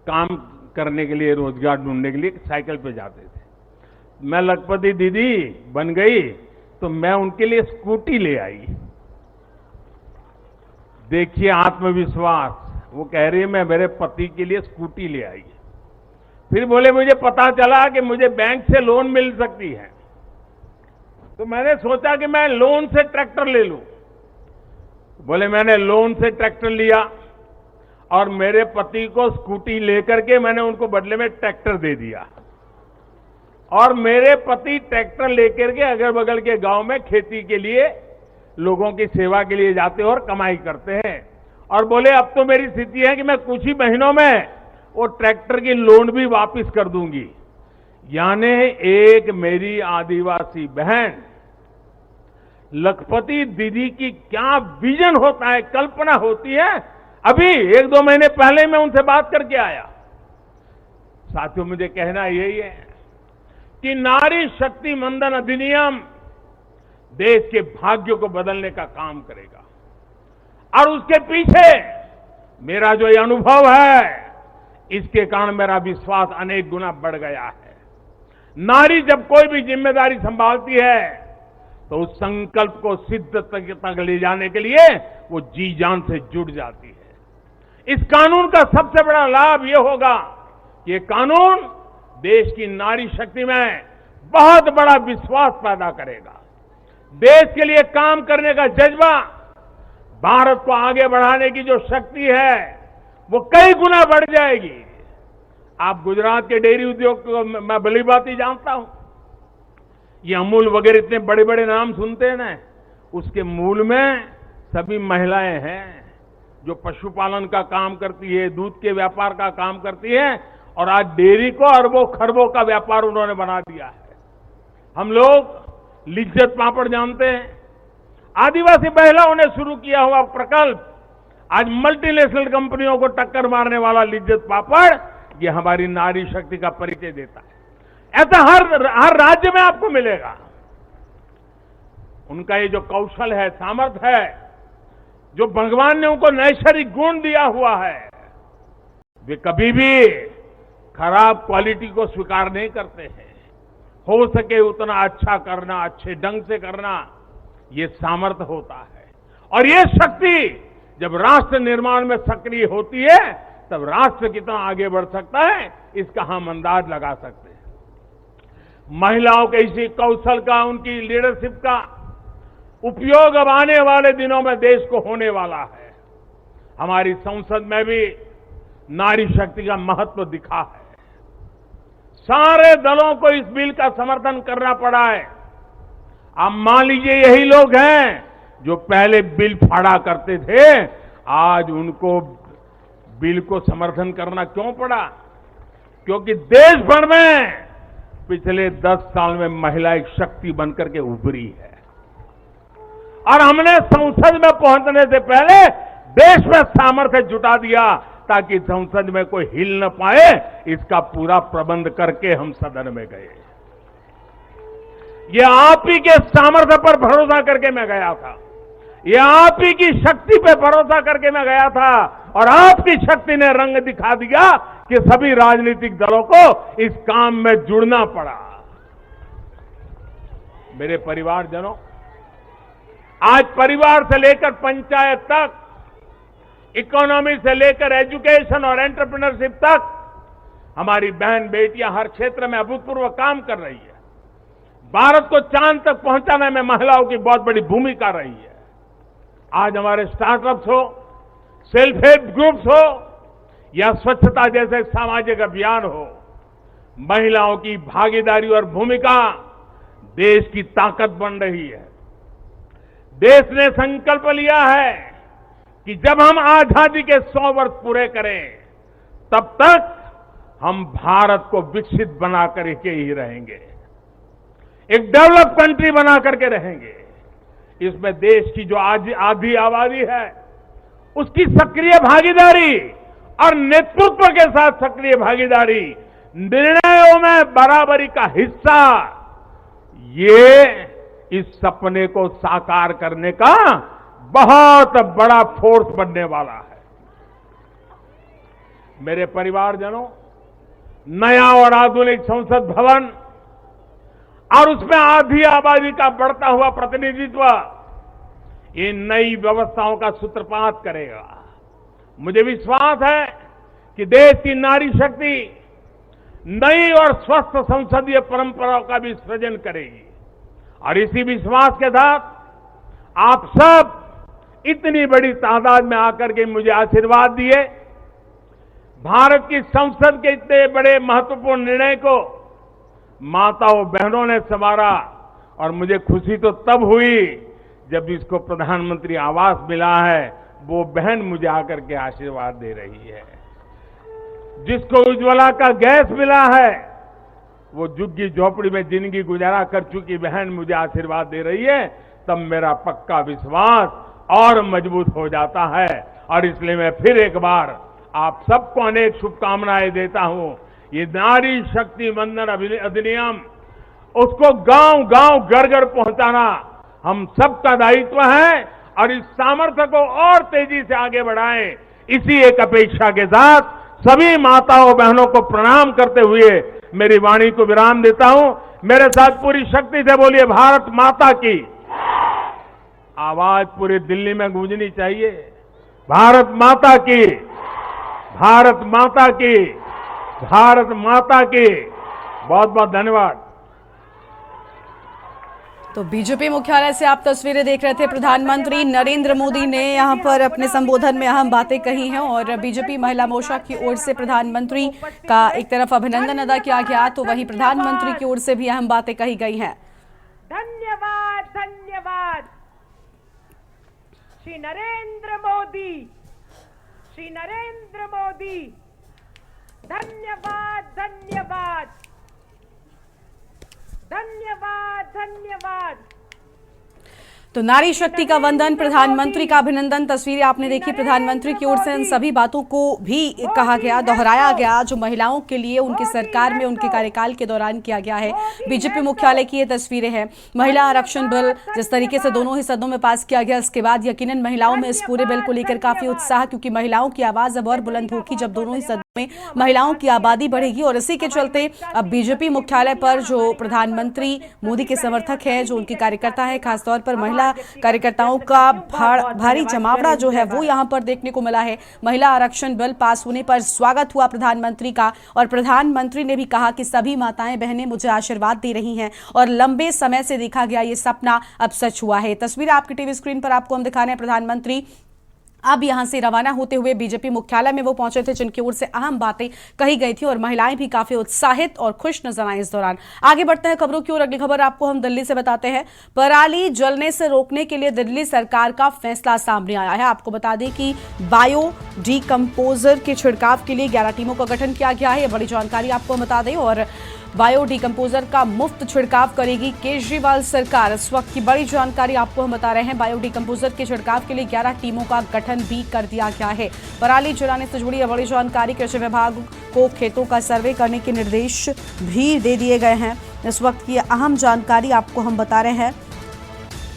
काम करने के लिए, रोजगार ढूंढने के लिए साइकिल पे जाते थे। मैं लखपति दीदी बन गई तो मैं उनके लिए स्कूटी ले आई। देखिए आत्मविश्वास। वो कह रही है मैं मेरे पति के लिए स्कूटी ले आई। फिर बोले मुझे पता चला कि मुझे बैंक से लोन मिल सकती है, तो मैंने सोचा कि मैं लोन से ट्रैक्टर ले लूं। बोले मैंने लोन से ट्रैक्टर लिया और मेरे पति को स्कूटी लेकर के मैंने उनको बदले में ट्रैक्टर दे दिया। और मेरे पति ट्रैक्टर लेकर के अगल बगल के गांव में खेती के लिए, लोगों की सेवा के लिए जाते हैं और कमाई करते हैं। और बोले अब तो मेरी स्थिति है कि मैं कुछ ही महीनों में वो ट्रैक्टर की लोन भी वापस कर दूंगी। यानी एक मेरी आदिवासी बहन लखपति दीदी की क्या विजन होता है, कल्पना होती है। अभी 1-2 महीने पहले मैं उनसे बात करके आया। साथियों मुझे कहना यही है कि नारी शक्ति वंदन अधिनियम देश के भाग्य को बदलने का काम करेगा। और उसके पीछे मेरा जो ये अनुभव है, इसके कारण मेरा विश्वास अनेक गुना बढ़ गया है। नारी जब कोई भी जिम्मेदारी संभालती है तो उस संकल्प को सिद्ध तक ले जाने के लिए वो जी जान से जुट जाती है। इस कानून का सबसे बड़ा लाभ ये होगा कि ये कानून देश की नारी शक्ति में बहुत बड़ा विश्वास पैदा करेगा। देश के लिए काम करने का जज्बा, भारत को आगे बढ़ाने की जो शक्ति है वो कई गुना बढ़ जाएगी। आप गुजरात के डेयरी उद्योग को मैं भली बात ही जानता हूं। ये अमूल वगैरह इतने बड़े बड़े नाम सुनते हैं ना, उसके मूल में सभी महिलाएं हैं जो पशुपालन का काम करती है, दूध के व्यापार का काम करती है। और आज डेयरी को अरबों खरबों का व्यापार उन्होंने बना दिया है। हम लोग लिज्जत पापड़ जानते हैं, आदिवासी महिलाओं ने शुरू किया हुआ प्रकल्प आज मल्टीनेशनल कंपनियों को टक्कर मारने वाला लिज्जत पापड़, ये हमारी नारी शक्ति का परिचय देता है। ऐसा हर राज्य में आपको मिलेगा। उनका ये जो कौशल है, सामर्थ्य है, जो भगवान ने उनको नैसर्गिक गुण दिया हुआ है, वे कभी भी खराब क्वालिटी को स्वीकार नहीं करते हैं। हो सके उतना अच्छा करना, अच्छे ढंग से करना, ये सामर्थ्य होता है। और ये शक्ति जब राष्ट्र निर्माण में सक्रिय होती है तब राष्ट्र कितना आगे बढ़ सकता है, इसका हम अंदाज लगा सकते हैं। महिलाओं के इसी कौशल का, उनकी लीडरशिप का उपयोग अब आने वाले दिनों में देश को होने वाला है। हमारी संसद में भी नारी शक्ति का महत्व दिखा है। सारे दलों को इस बिल का समर्थन करना पड़ा है। आप मान लीजिए यही लोग हैं जो पहले बिल फाड़ा करते थे, आज उनको बिल को समर्थन करना क्यों पड़ा? क्योंकि देश भर में पिछले 10 साल में महिला एक शक्ति बनकर के उभरी है। और हमने संसद में पहुंचने से पहले देश में सामर्थ्य जुटा दिया ताकि संसद में कोई हिल न पाए, इसका पूरा प्रबंध करके हम सदन में गए। ये आप ही के सामर्थ्य पर भरोसा करके मैं गया था, ये आप ही की शक्ति पे भरोसा करके मैं गया था। और आपकी शक्ति ने रंग दिखा दिया कि सभी राजनीतिक दलों को इस काम में जुड़ना पड़ा। मेरे परिवारजनों, आज परिवार से लेकर पंचायत तक, इकोनॉमी से लेकर एजुकेशन और एंटरप्रेन्योरशिप तक हमारी बहन बेटियां हर क्षेत्र में अभूतपूर्व काम कर रही है। भारत को चांद तक पहुंचाने में महिलाओं की बहुत बड़ी भूमिका रही है। आज हमारे स्टार्टअप्स हो, सेल्फ हेल्प ग्रुप्स हो या स्वच्छता जैसे सामाजिक अभियान हो, महिलाओं की भागीदारी और भूमिका देश की ताकत बन रही है। देश ने संकल्प लिया है कि जब हम आजादी के 100 वर्ष पूरे करें तब तक हम भारत को विकसित बनाकर के ही रहेंगे। एक डेवलप कंट्री बना करके रहेंगे। इसमें देश की जो आज आधी आबादी है उसकी सक्रिय भागीदारी और नेतृत्व के साथ सक्रिय भागीदारी, निर्णयों में बराबरी का हिस्सा, ये इस सपने को साकार करने का बहुत बड़ा फोर्स बनने वाला है। मेरे परिवारजनों, नया और आधुनिक संसद भवन और उसमें आधी आबादी का बढ़ता हुआ प्रतिनिधित्व ये नई व्यवस्थाओं का सूत्रपात करेगा। मुझे विश्वास है कि देश की नारी शक्ति नई और स्वस्थ संसदीय परंपराओं का भी सृजन करेगी। और इसी विश्वास के साथ आप सब इतनी बड़ी तादाद में आकर के मुझे आशीर्वाद दिए। भारत की संसद के इतने बड़े महत्वपूर्ण निर्णय को माताओं बहनों ने संवारा और मुझे खुशी तो तब हुई जब इसको प्रधानमंत्री आवास मिला है, वो बहन मुझे आकर के आशीर्वाद दे रही है। जिसको उज्ज्वला का गैस मिला है, वो झुग्गी झोपड़ी में जिंदगी गुजारा कर चुकी बहन मुझे आशीर्वाद दे रही है, तब मेरा पक्का विश्वास और मजबूत हो जाता है। और इसलिए मैं फिर एक बार आप सबको अनेक शुभकामनाएं देता हूं। ये नारी शक्ति वंदन अधिनियम, उसको गांव गांव घर घर पहुंचाना हम सबका दायित्व है और इस सामर्थ्य को और तेजी से आगे बढ़ाएं। इसी एक अपेक्षा के साथ सभी माताओं बहनों को प्रणाम करते हुए मेरी वाणी को विराम देता हूं। मेरे साथ पूरी शक्ति से बोलिए, भारत माता की। आवाज पूरी दिल्ली में गूंजनी चाहिए, भारत माता की, भारत माता की, भारत माता की। बहुत बहुत धन्यवाद। तो बीजेपी मुख्यालय से आप तस्वीरें देख रहे थे। प्रधानमंत्री नरेंद्र मोदी ने यहां पर अपने संबोधन में अहम बातें कही हैं और बीजेपी महिला मोर्चा की ओर से प्रधानमंत्री का एक तरफ अभिनंदन अदा किया गया, तो वहीं प्रधानमंत्री की ओर से भी अहम बातें कही गई हैं। धन्यवाद, धन्यवाद श्री नरेंद्र मोदी, श्री नरेंद्र मोदी। धन्यवाद, धन्यवाद, धन्यवाद, धन्यवाद। तो नारी शक्ति का वंदन, प्रधानमंत्री का अभिनंदन, तस्वीरें आपने देखी। प्रधानमंत्री की ओर से इन सभी बातों को भी कहा गया, दोहराया गया जो महिलाओं के लिए उनकी सरकार में उनके कार्यकाल के दौरान किया गया है। बीजेपी मुख्यालय की ये तस्वीरें हैं। महिला आरक्षण बिल जिस तरीके से दोनों ही सदनों में पास किया गया, इसके बाद यकीनन महिलाओं में इस पूरे बिल को लेकर काफी उत्साह, क्योंकि महिलाओं की आवाज अब और बुलंद होगी जब दोनों ही सदनों में महिलाओं की आबादी बढ़ेगी। और इसी के चलते अब बीजेपी मुख्यालय पर जो प्रधानमंत्री मोदी के समर्थक हैं, जो उनके कार्यकर्ता है, खासतौर पर महिला कार्यकर्ताओं का भारी जमावड़ा जो है वो यहां पर देखने को मिला है। महिला आरक्षण बिल पास होने पर स्वागत हुआ प्रधानमंत्री का, और प्रधानमंत्री ने भी कहा कि सभी माताएं बहनें मुझे आशीर्वाद दे रही हैं और लंबे समय से देखा गया ये सपना अब सच हुआ है। तस्वीर आपकी टीवी स्क्रीन पर आपको हम दिखा रहे हैं। प्रधानमंत्री अब यहां से रवाना होते हुए बीजेपी मुख्यालय में वो पहुंचे थे, जिनकी ओर से अहम बातें कही गई थी और महिलाएं भी काफी उत्साहित और खुश नजर आई इस दौरान। आगे बढ़ते हैं खबरों की ओर। अगली खबर आपको हम दिल्ली से बताते हैं। पराली जलने से रोकने के लिए दिल्ली सरकार का फैसला सामने आया है। आपको बता दें कि बायो डिकम्पोजर के छिड़काव के लिए 11 टीमों का गठन किया गया है। ये बड़ी जानकारी आपको बता दें। और बायो डिकम्पोजर का मुफ्त छिड़काव करेगी केजरीवाल सरकार। इस वक्त की बड़ी जानकारी आपको हम बता रहे हैं। बायो डिकम्पोजर के छिड़काव के लिए 11 टीमों का गठन भी कर दिया गया है। पराली जलाने से जुड़ी बड़ी जानकारी, कृषि विभाग को खेतों का सर्वे करने के निर्देश भी दे दिए गए हैं। इस वक्त की अहम जानकारी आपको हम बता रहे हैं।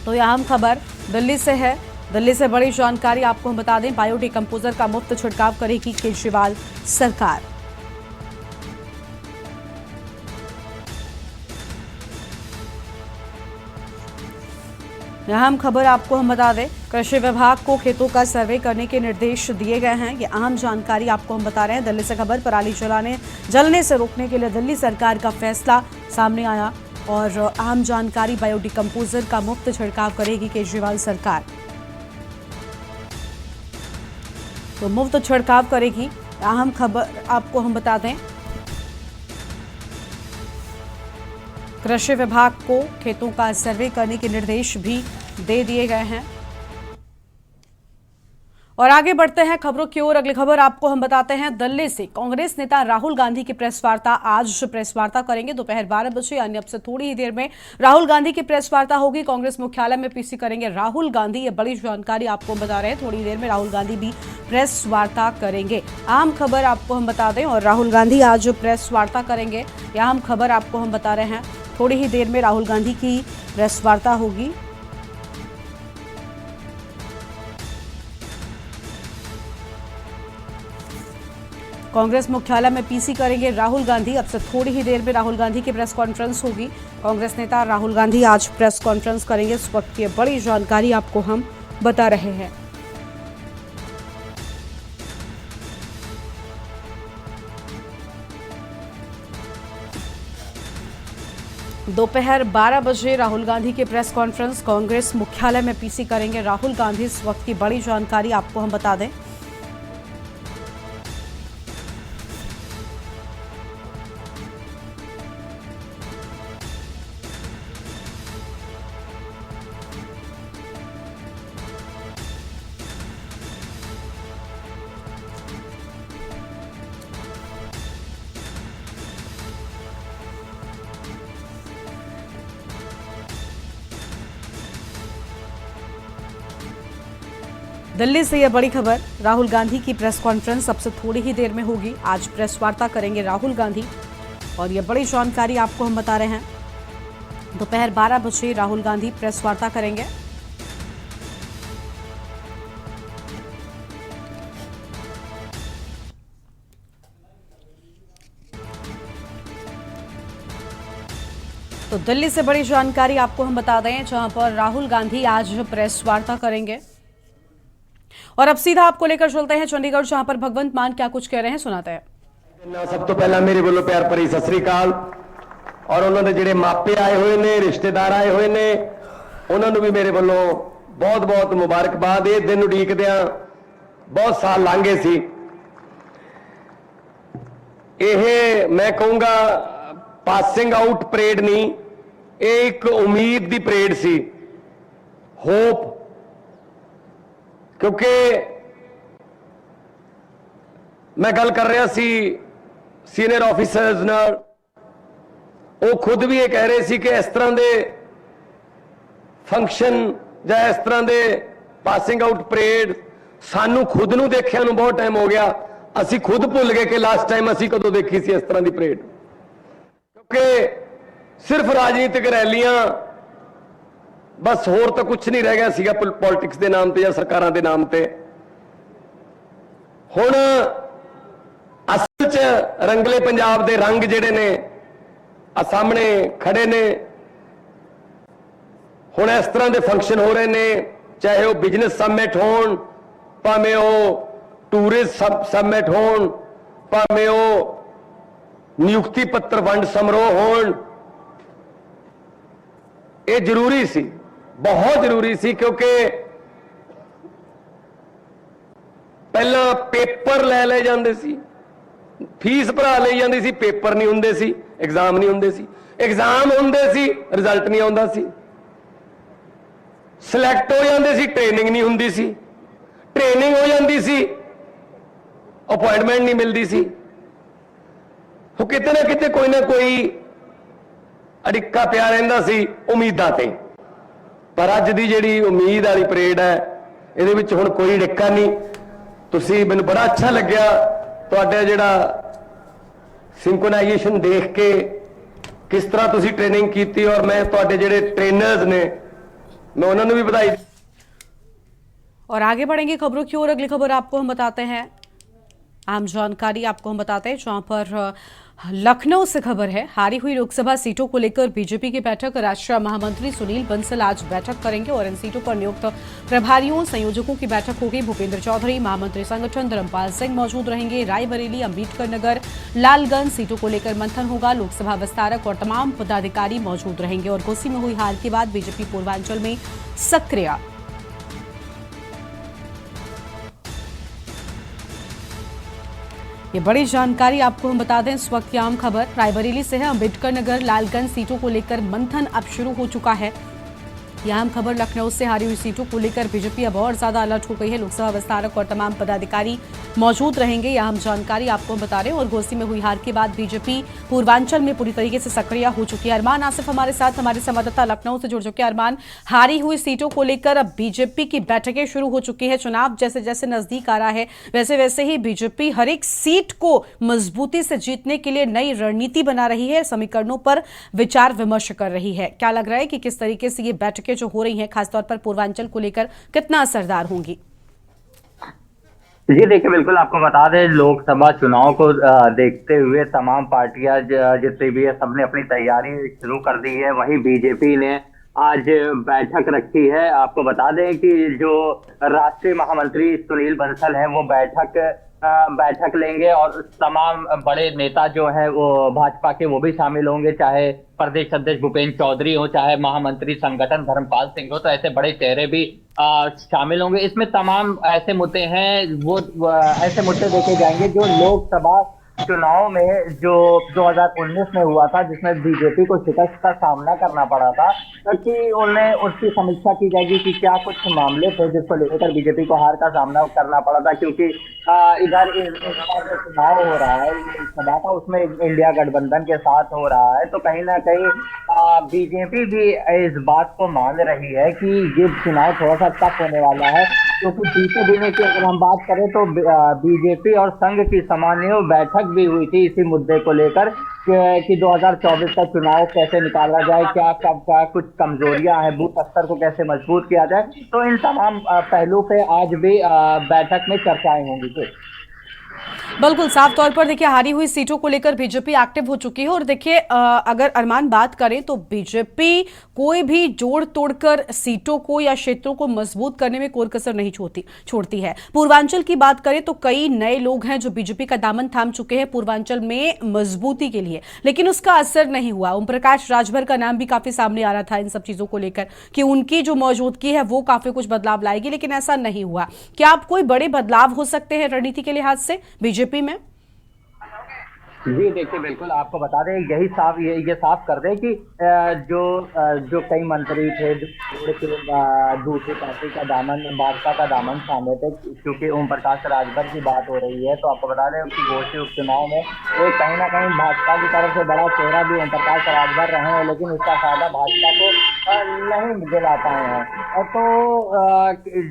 तो यह अहम खबर दिल्ली से है। दिल्ली से बड़ी जानकारी आपको हम बता दें। बायो डिकम्पोजर का मुफ्त छिड़काव करेगी केजरीवाल सरकार। अहम खबर आपको हम बता दें, कृषि विभाग को खेतों का सर्वे करने के निर्देश दिए गए हैं। ये अहम जानकारी आपको हम बता रहे हैं। दिल्ली से खबर, पराली जलने से रोकने के लिए दिल्ली सरकार का फैसला सामने आया और अहम जानकारी, बायो डिकम्पोजर का मुफ्त छिड़काव करेगी केजरीवाल सरकार। तो मुफ्त छिड़काव करेगी, अहम खबर आपको हम बता दें। कृषि विभाग को खेतों का सर्वे करने के निर्देश भी दे दिए गए हैं। और आगे बढ़ते हैं खबरों की ओर। अगली खबर आपको हम बताते हैं दिल्ली से। कांग्रेस नेता राहुल गांधी की प्रेस वार्ता आज प्रेस वार्ता करेंगे दोपहर 12 बजे, यानी अब से थोड़ी ही देर में राहुल गांधी की प्रेस वार्ता होगी। कांग्रेस मुख्यालय में पीसी करेंगे राहुल गांधी, ये बड़ी जानकारी आपको बता रहे हैं। थोड़ी देर में राहुल गांधी भी प्रेस वार्ता करेंगे। अहम खबर आपको हम बता दें, और राहुल गांधी आज प्रेस वार्ता करेंगे, यह अहम खबर आपको हम बता रहे हैं। थोड़ी ही देर में राहुल गांधी की प्रेस वार्ता होगी। कांग्रेस मुख्यालय में पीसी करेंगे राहुल गांधी। अब से थोड़ी ही देर में राहुल गांधी की प्रेस कॉन्फ्रेंस होगी। कांग्रेस नेता राहुल गांधी आज प्रेस कॉन्फ्रेंस करेंगे। इस वक्त की बड़ी जानकारी आपको हम बता रहे हैं। दोपहर 12 बजे राहुल गांधी की प्रेस कॉन्फ्रेंस, कांग्रेस मुख्यालय में पीसी करेंगे राहुल गांधी। इस वक्त की बड़ी जानकारी आपको हम बता दें। दिल्ली से यह बड़ी खबर, राहुल गांधी की प्रेस कॉन्फ्रेंस अब से थोड़ी ही देर में होगी। आज प्रेस वार्ता करेंगे राहुल गांधी, और यह बड़ी जानकारी आपको हम बता रहे हैं। दोपहर 12 बजे राहुल गांधी प्रेस वार्ता करेंगे। तो दिल्ली से बड़ी जानकारी आपको हम बता दें, जहां पर राहुल गांधी आज प्रेस वार्ता करेंगे। और अब सीधा आपको लेकर चलते हैं चंडीगढ़, जहां पर भगवंत मान क्या कुछ कह रहे हैं, सुनाते हैं। सब तो पहला मेरे वालों प्यार भरी सत श्री अकाल। और उन्होंने ਜਿਹੜੇ ਮਾਪੇ ਆਏ ਹੋਏ ਨੇ, ਰਿਸ਼ਤੇਦਾਰ ਆਏ ਹੋਏ ਨੇ, ਉਹਨਾਂ ਨੂੰ ਵੀ ਮੇਰੇ ਵੱਲੋਂ ਬਹੁਤ ਬਹੁਤ ਮੁਬਾਰਕਬਾਦ। ਇਹ ਦਿਨ ਉਡੀਕਦਿਆਂ ਬਹੁਤ ਸਾਲ ਲੰਘੇ ਸੀ। ਇਹ ਮੈਂ ਕਹੂੰਗਾ ਪਾਸਿੰਗ ਆਊਟ ਪਰੇਡ ਨਹੀਂ, ਇਹ ਇੱਕ ਉਮੀਦ ਦੀ ਪਰੇਡ ਸੀ, ਹੋਪ। क्योंकि मैं गल कर रहा सी सीनियर ऑफिसर्स नाल, वो खुद भी ये कह रहे सी कि इस तरह के फंक्शन या इस तरह के पासिंग आउट परेड सानू खुद नू देखिया नू बहुत टाइम हो गया। असी खुद भुल गए कि लास्ट टाइम असी कदों देखी सी इस तरह की परेड। क्योंकि सिर्फ राजनीतिक रैलियां बस, होर तो कुछ नहीं रह गया सीगा पॉलिटिक्स के नाम पे या सरकारों के नाम पे। हुण असल च रंगले पंजाब के रंग जिहड़े ने आ सामने खड़े ने। हुण इस तरह के फंक्शन हो रहे ने, चाहे वो बिजनेस समिट होण, भावें वो टूरिस्ट समिट होण, भावें वो नियुक्ति पत्र वंड समारोह होण। ये जरूरी सी, बहुत जरूरी सी, क्योंकि पहला पेपर ले जाते सी, फीस भरा ली जाती सी, पेपर नहीं होंदे सी, एग्जाम नहीं होंदे सी, एग्जाम होंदे सी, रिजल्ट नहीं आता सी, सिलेक्ट हो जाते सी, ट्रेनिंग नहीं होंदी सी, ट्रेनिंग हो जाती सी, अपॉइंटमेंट नहीं मिलती सी। तो किते ना किते कोई ना कोई अड़िक्का पिया रहिंदा सी उम्मीदां ते। पर अज दी जिहड़ी उम्मीद वाली परेड है, इहदे विच हुण कोई अड़िक्का नहीं। तुसीं, मैनूं बड़ा अच्छा लग्या तुहाडा जिहड़ा सिंक्रोनाइजेशन देख के, किस तरह तुसीं ट्रेनिंग कीती। और मैं तुहाडे जिहड़े ट्रेनर्स ने, मैं उन्हां नूं भी बधाई। और आगे बढ़ेंगे खबरों की ओर। अगली खबर आपको हम बताते हैं, आम जानकारी आपको हम बताते हैं, जहां पर लखनऊ से खबर है। हारी हुई लोकसभा सीटों को लेकर बीजेपी की बैठक, राष्ट्रीय महामंत्री सुनील बंसल आज बैठक करेंगे और इन सीटों पर नियुक्त प्रभारियों संयोजकों की बैठक होगी। भूपेंद्र चौधरी, महामंत्री संगठन धर्मपाल सिंह मौजूद रहेंगे। रायबरेली, अंबेडकर नगर, लालगंज सीटों को लेकर मंथन होगा। लोकसभा विस्तारक और तमाम पदाधिकारी मौजूद रहेंगे। और घोसी में हुई हार के बाद बीजेपी पूर्वांचल में सक्रिय। ये बड़ी जानकारी आपको हम बता दें, इस वक्त की आम खबर रायबरेली से है। अंबेडकर नगर, लालगंज सीटों को लेकर मंथन अब शुरू हो चुका है। यह अहम खबर लखनऊ से हारी हुई सीटों को लेकर बीजेपी अब और ज्यादा अलर्ट हो गई है। लोकसभा विस्तारक और तमाम पदाधिकारी मौजूद रहेंगे, यह अहम जानकारी आपको बता रहे हैं। और घोसी में हुई हार के बाद बीजेपी पूर्वांचल में पूरी तरीके से सक्रिय हो चुकी है। अरमान आसिफ हमारे साथ, हमारे संवाददाता लखनऊ से जुड़ चुके हैं। अरमान, हारी हुई सीटों को लेकर अब बीजेपी की बैठकें शुरू हो चुकी है। चुनाव जैसे जैसे नजदीक आ रहा है वैसे वैसे ही बीजेपी हर एक सीट को मजबूती से जीतने के लिए नई रणनीति बना रही है, समीकरणों पर विचार विमर्श कर रही है। क्या लग रहा है कि किस तरीके से ये बैठकें जो हो रही हैं खासतौर पर पूर्वांचल को लेकर कितना असरदार होंगी? जी देखिए, बिल्कुल आपको बता दें, लोकसभा चुनाव को देखते हुए तमाम पार्टियां जितनी भी है सबने अपनी तैयारी शुरू कर दी है। वहीं बीजेपी ने आज बैठक रखी है। आपको बता दें कि जो राष्ट्रीय महामंत्री सुनील बंसल हैं वो बैठक लेंगे और तमाम बड़े नेता जो है वो भाजपा के वो भी शामिल होंगे, चाहे प्रदेश अध्यक्ष भूपेंद्र चौधरी हो, चाहे महामंत्री संगठन धर्मपाल सिंह हो, तो ऐसे बड़े चेहरे भी शामिल होंगे। इसमें तमाम ऐसे मुद्दे हैं, वो ऐसे मुद्दे देखे जाएंगे जो लोकसभा चुनाव में जो 2019 में हुआ था, जिसमें बीजेपी को शिकस्त का सामना करना पड़ा था, कि उन्हें उसकी समीक्षा की जाएगी कि क्या कुछ मामले थे जिसको लेकर बीजेपी को हार का सामना करना पड़ा था। क्योंकि इधर जो चुनाव हो रहा है लोकसभा का, उसमें इंडिया गठबंधन के साथ हो रहा है, तो कहीं ना कहीं बीजेपी भी इस बात को मान रही है कि ये चुनाव थोड़ा सा टफ होने वाला है। क्योंकि बीते दिनों की अगर हम बात करें तो बीजेपी और संघ की सामान्य बैठक भी हुई थी इसी मुद्दे को लेकर कि 2024 का चुनाव कैसे निकाला जाए, क्या कुछ कमजोरियां हैं, बूथ स्तर को कैसे मजबूत किया जाए। तो इन तमाम पहलू पे आज भी बैठक में चर्चाएं होंगी। बिल्कुल, साफ तौर पर देखिए हारी हुई सीटों को लेकर बीजेपी एक्टिव हो चुकी है। और देखिए अगर अरमान बात करें तो बीजेपी कोई भी जोड़ तोड़कर सीटों को या क्षेत्रों को मजबूत करने में कोई कसर नहीं छोड़ती है। पूर्वांचल की बात करें तो कई नए लोग हैं जो बीजेपी का दामन थाम चुके हैं पूर्वांचल में मजबूती के लिए, लेकिन उसका असर नहीं हुआ। ओम प्रकाश राजभर का नाम भी काफी सामने आ रहा था इन सब चीजों को लेकर कि उनकी जो मौजूदगी है वो काफी कुछ बदलाव लाएगी, लेकिन ऐसा नहीं हुआ। क्या आप कोई बड़े बदलाव हो सकते हैं रणनीति के लिहाज से बीजेपी में? जी देखिए, बिल्कुल आपको बता दें, यही साफ ये साफ कर दें कि जो कई मंत्री थे जो दूसरी पार्टी का दामन, भाजपा का दामन थामे थे, क्योंकि ओम प्रकाश राजभर की बात हो रही है, तो आपको बता दें कि घोसी उपचुनाव में एक कहीं ना कहीं भाजपा की तरफ से बड़ा चेहरा भी ओम प्रकाश राजभर रहे हैं, लेकिन उसका फायदा भाजपा को नहीं दिला पाए हैं। तो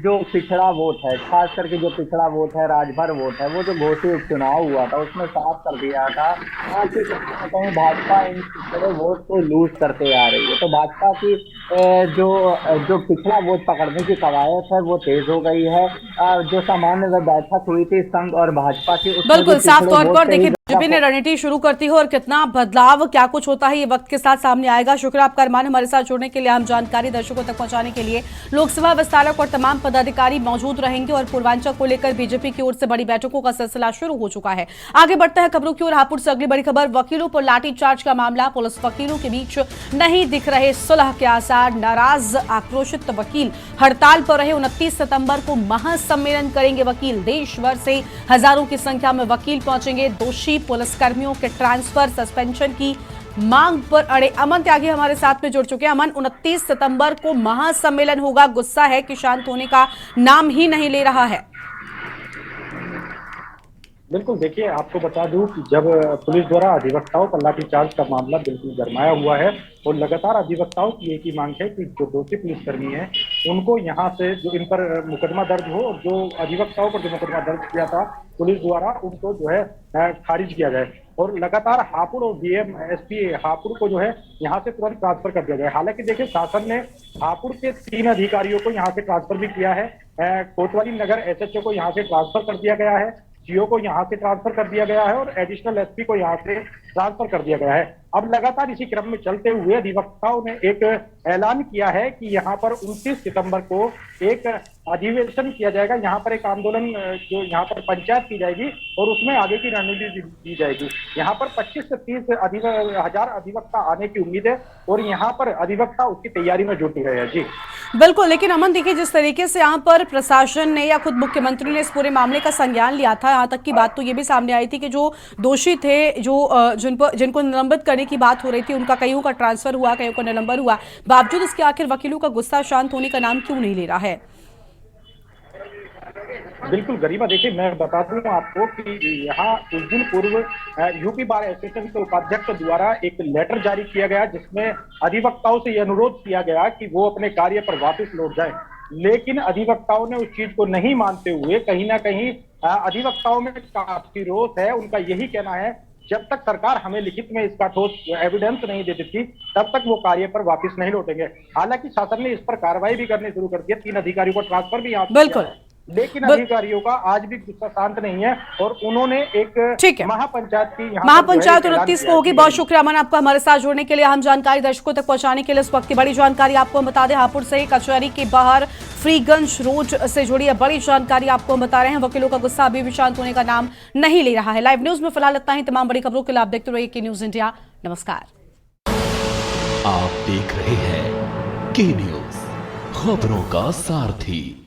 जो पिछड़ा वोट है, खास करके जो पिछड़ा वोट है, राजभर वोट है, वो जो घोसी उपचुनाव हुआ था उसमें साफ कर दिया था कि कहीं भाजपा इन पिछड़े वोट को लूज करते आ रही है। तो भाजपा की जो पिछड़ा वोट पकड़ने की कवायद है वो तेज हो गई है। जो सामान्य बैठक हुई थी संघ और भाजपा की, बिल्कुल साफ तौर पर देखिए बीजेपी ने रणनीति शुरू करती है और कितना बदलाव, क्या कुछ होता है ये वक्त के साथ सामने आएगा। शुक्रिया आपका अरमान, हमारे साथ जुड़ने के लिए, हम जानकारी दर्शकों तक पहुंचाने के लिए। लोकसभा विस्तारक और तमाम पदाधिकारी मौजूद रहेंगे और पूर्वांचल को लेकर बीजेपी की ओर से बड़ी बैठकों का सिलसिला शुरू हो चुका है। आगे बढ़ता है खबरों की ओर। हापुड़ से अगली बड़ी खबर, वकीलों पर लाठीचार्ज का मामला, पुलिस वकीलों के बीच नहीं दिख रहे सुलह के आसार, नाराज आक्रोशित वकील हड़ताल पर रहे। 29 सितंबर को महासम्मेलन करेंगे वकील, देश भर से हजारों की संख्या में वकील पहुंचेंगे। दोषी पुलिसकर्मियों के ट्रांसफर, सस्पेंशन की मांग पर अड़े अमन त्यागी हमारे साथ में जुड़ चुके हैं। अमन, 29 सितंबर को महासम्मेलन होगा, गुस्सा है कि शांत होने का नाम ही नहीं ले रहा है। बिल्कुल, देखिए आपको बता दूं कि जब पुलिस द्वारा अधिवक्ताओं पर लाठीचार्ज का मामला बिल्कुल गरमाया हुआ है और लगातार अधिवक्ताओं की एक ही मांग है कि जो दोषी पुलिसकर्मी हैं उनको यहाँ से जो इन पर मुकदमा दर्ज हो, और जो अधिवक्ताओं पर जो मुकदमा दर्ज किया था पुलिस द्वारा उनको जो है खारिज किया जाए। और लगातार हापुड़ और डीएम एसपी हापुड़ को जो है यहाँ से तुरंत ट्रांसफर कर दिया जाए। हालांकि देखिए शासन ने हापुड़ के 3 अधिकारियों को यहाँ से ट्रांसफर भी किया है। कोतवाली नगर एसएचओ को यहाँ से ट्रांसफर कर दिया गया है, सीओ को यहाँ से ट्रांसफर कर दिया गया है और एडिशनल एसपी को यहाँ से ट्रांसफर कर दिया गया है। अब लगातार इसी क्रम में चलते हुए अधिवक्ताओं ने एक ऐलान किया है कि यहाँ पर 29 सितंबर को एक अधिवेशन किया जाएगा, यहाँ पर एक आंदोलन जो यहाँ पर पंचायत की जाएगी और उसमें आगे की रणनीति दी जाएगी। यहाँ पर 25 से 30 हजार अधिवक्ता आने की उम्मीद है और यहाँ पर अधिवक्ता उसकी तैयारी में जुटे रहे हैं। जी बिल्कुल, लेकिन अमन देखिए, जिस तरीके से यहाँ पर प्रशासन ने या खुद मुख्यमंत्री ने इस पूरे मामले का संज्ञान लिया था, यहाँ तक की बात तो ये भी सामने आई थी कि जो दोषी थे, जो जिनको निलंबित करने की बात हो रही थी, उनका कईयों का ट्रांसफर हुआ, कईयों का निलंबन हुआ, बावजूद इसके आखिर वकीलों का गुस्सा शांत होने का नाम क्यों नहीं ले रहा है? बिल्कुल गरिमा, देखिए मैं बता दूं आपको कि यहाँ कुछ दिन पूर्व यूपी बार एसोसिएशन के उपाध्यक्ष द्वारा एक लेटर जारी किया गया जिसमें अधिवक्ताओं से यह अनुरोध किया गया कि वो अपने कार्य पर वापस लौट जाएं, लेकिन अधिवक्ताओं ने उस चीज को नहीं मानते हुए कहीं ना कहीं अधिवक्ताओं में काफी रोष है। उनका यही कहना है जब तक सरकार हमें लिखित में इसका ठोस एविडेंस नहीं दे देती तब तक वो कार्य पर वापस नहीं लौटेंगे। हालांकि शासन ने इस पर कार्रवाई भी करनी शुरू कर दी है, 3 अधिकारियों को ट्रांसफर भी यहाँ बिल्कुल, लेकिन अधिकारियों का आज भी गुस्सा शांत नहीं है और उन्होंने एक महापंचायत की महापंचायत 29 को होगी। बहुत शुक्रिया अमन आपका हमारे साथ जुड़ने के लिए, हम जानकारी दर्शकों तक पहुंचाने के लिए। इस वक्त की बड़ी जानकारी आपको हम बता दें, हापुड़ से कचहरी के बाहर फ्रीगंज रोड से जुड़ी है बड़ी जानकारी आपको हम बता रहे हैं। वकीलों का गुस्सा अभी भी शांत होने का नाम नहीं ले रहा है। लाइव न्यूज में फिलहाल इतना ही। तमाम बड़ी खबरों के लिए आप देखते रहिए के न्यूज इंडिया। नमस्कार। आप देख रहे हैं के न्यूज, खबरों का सारथी।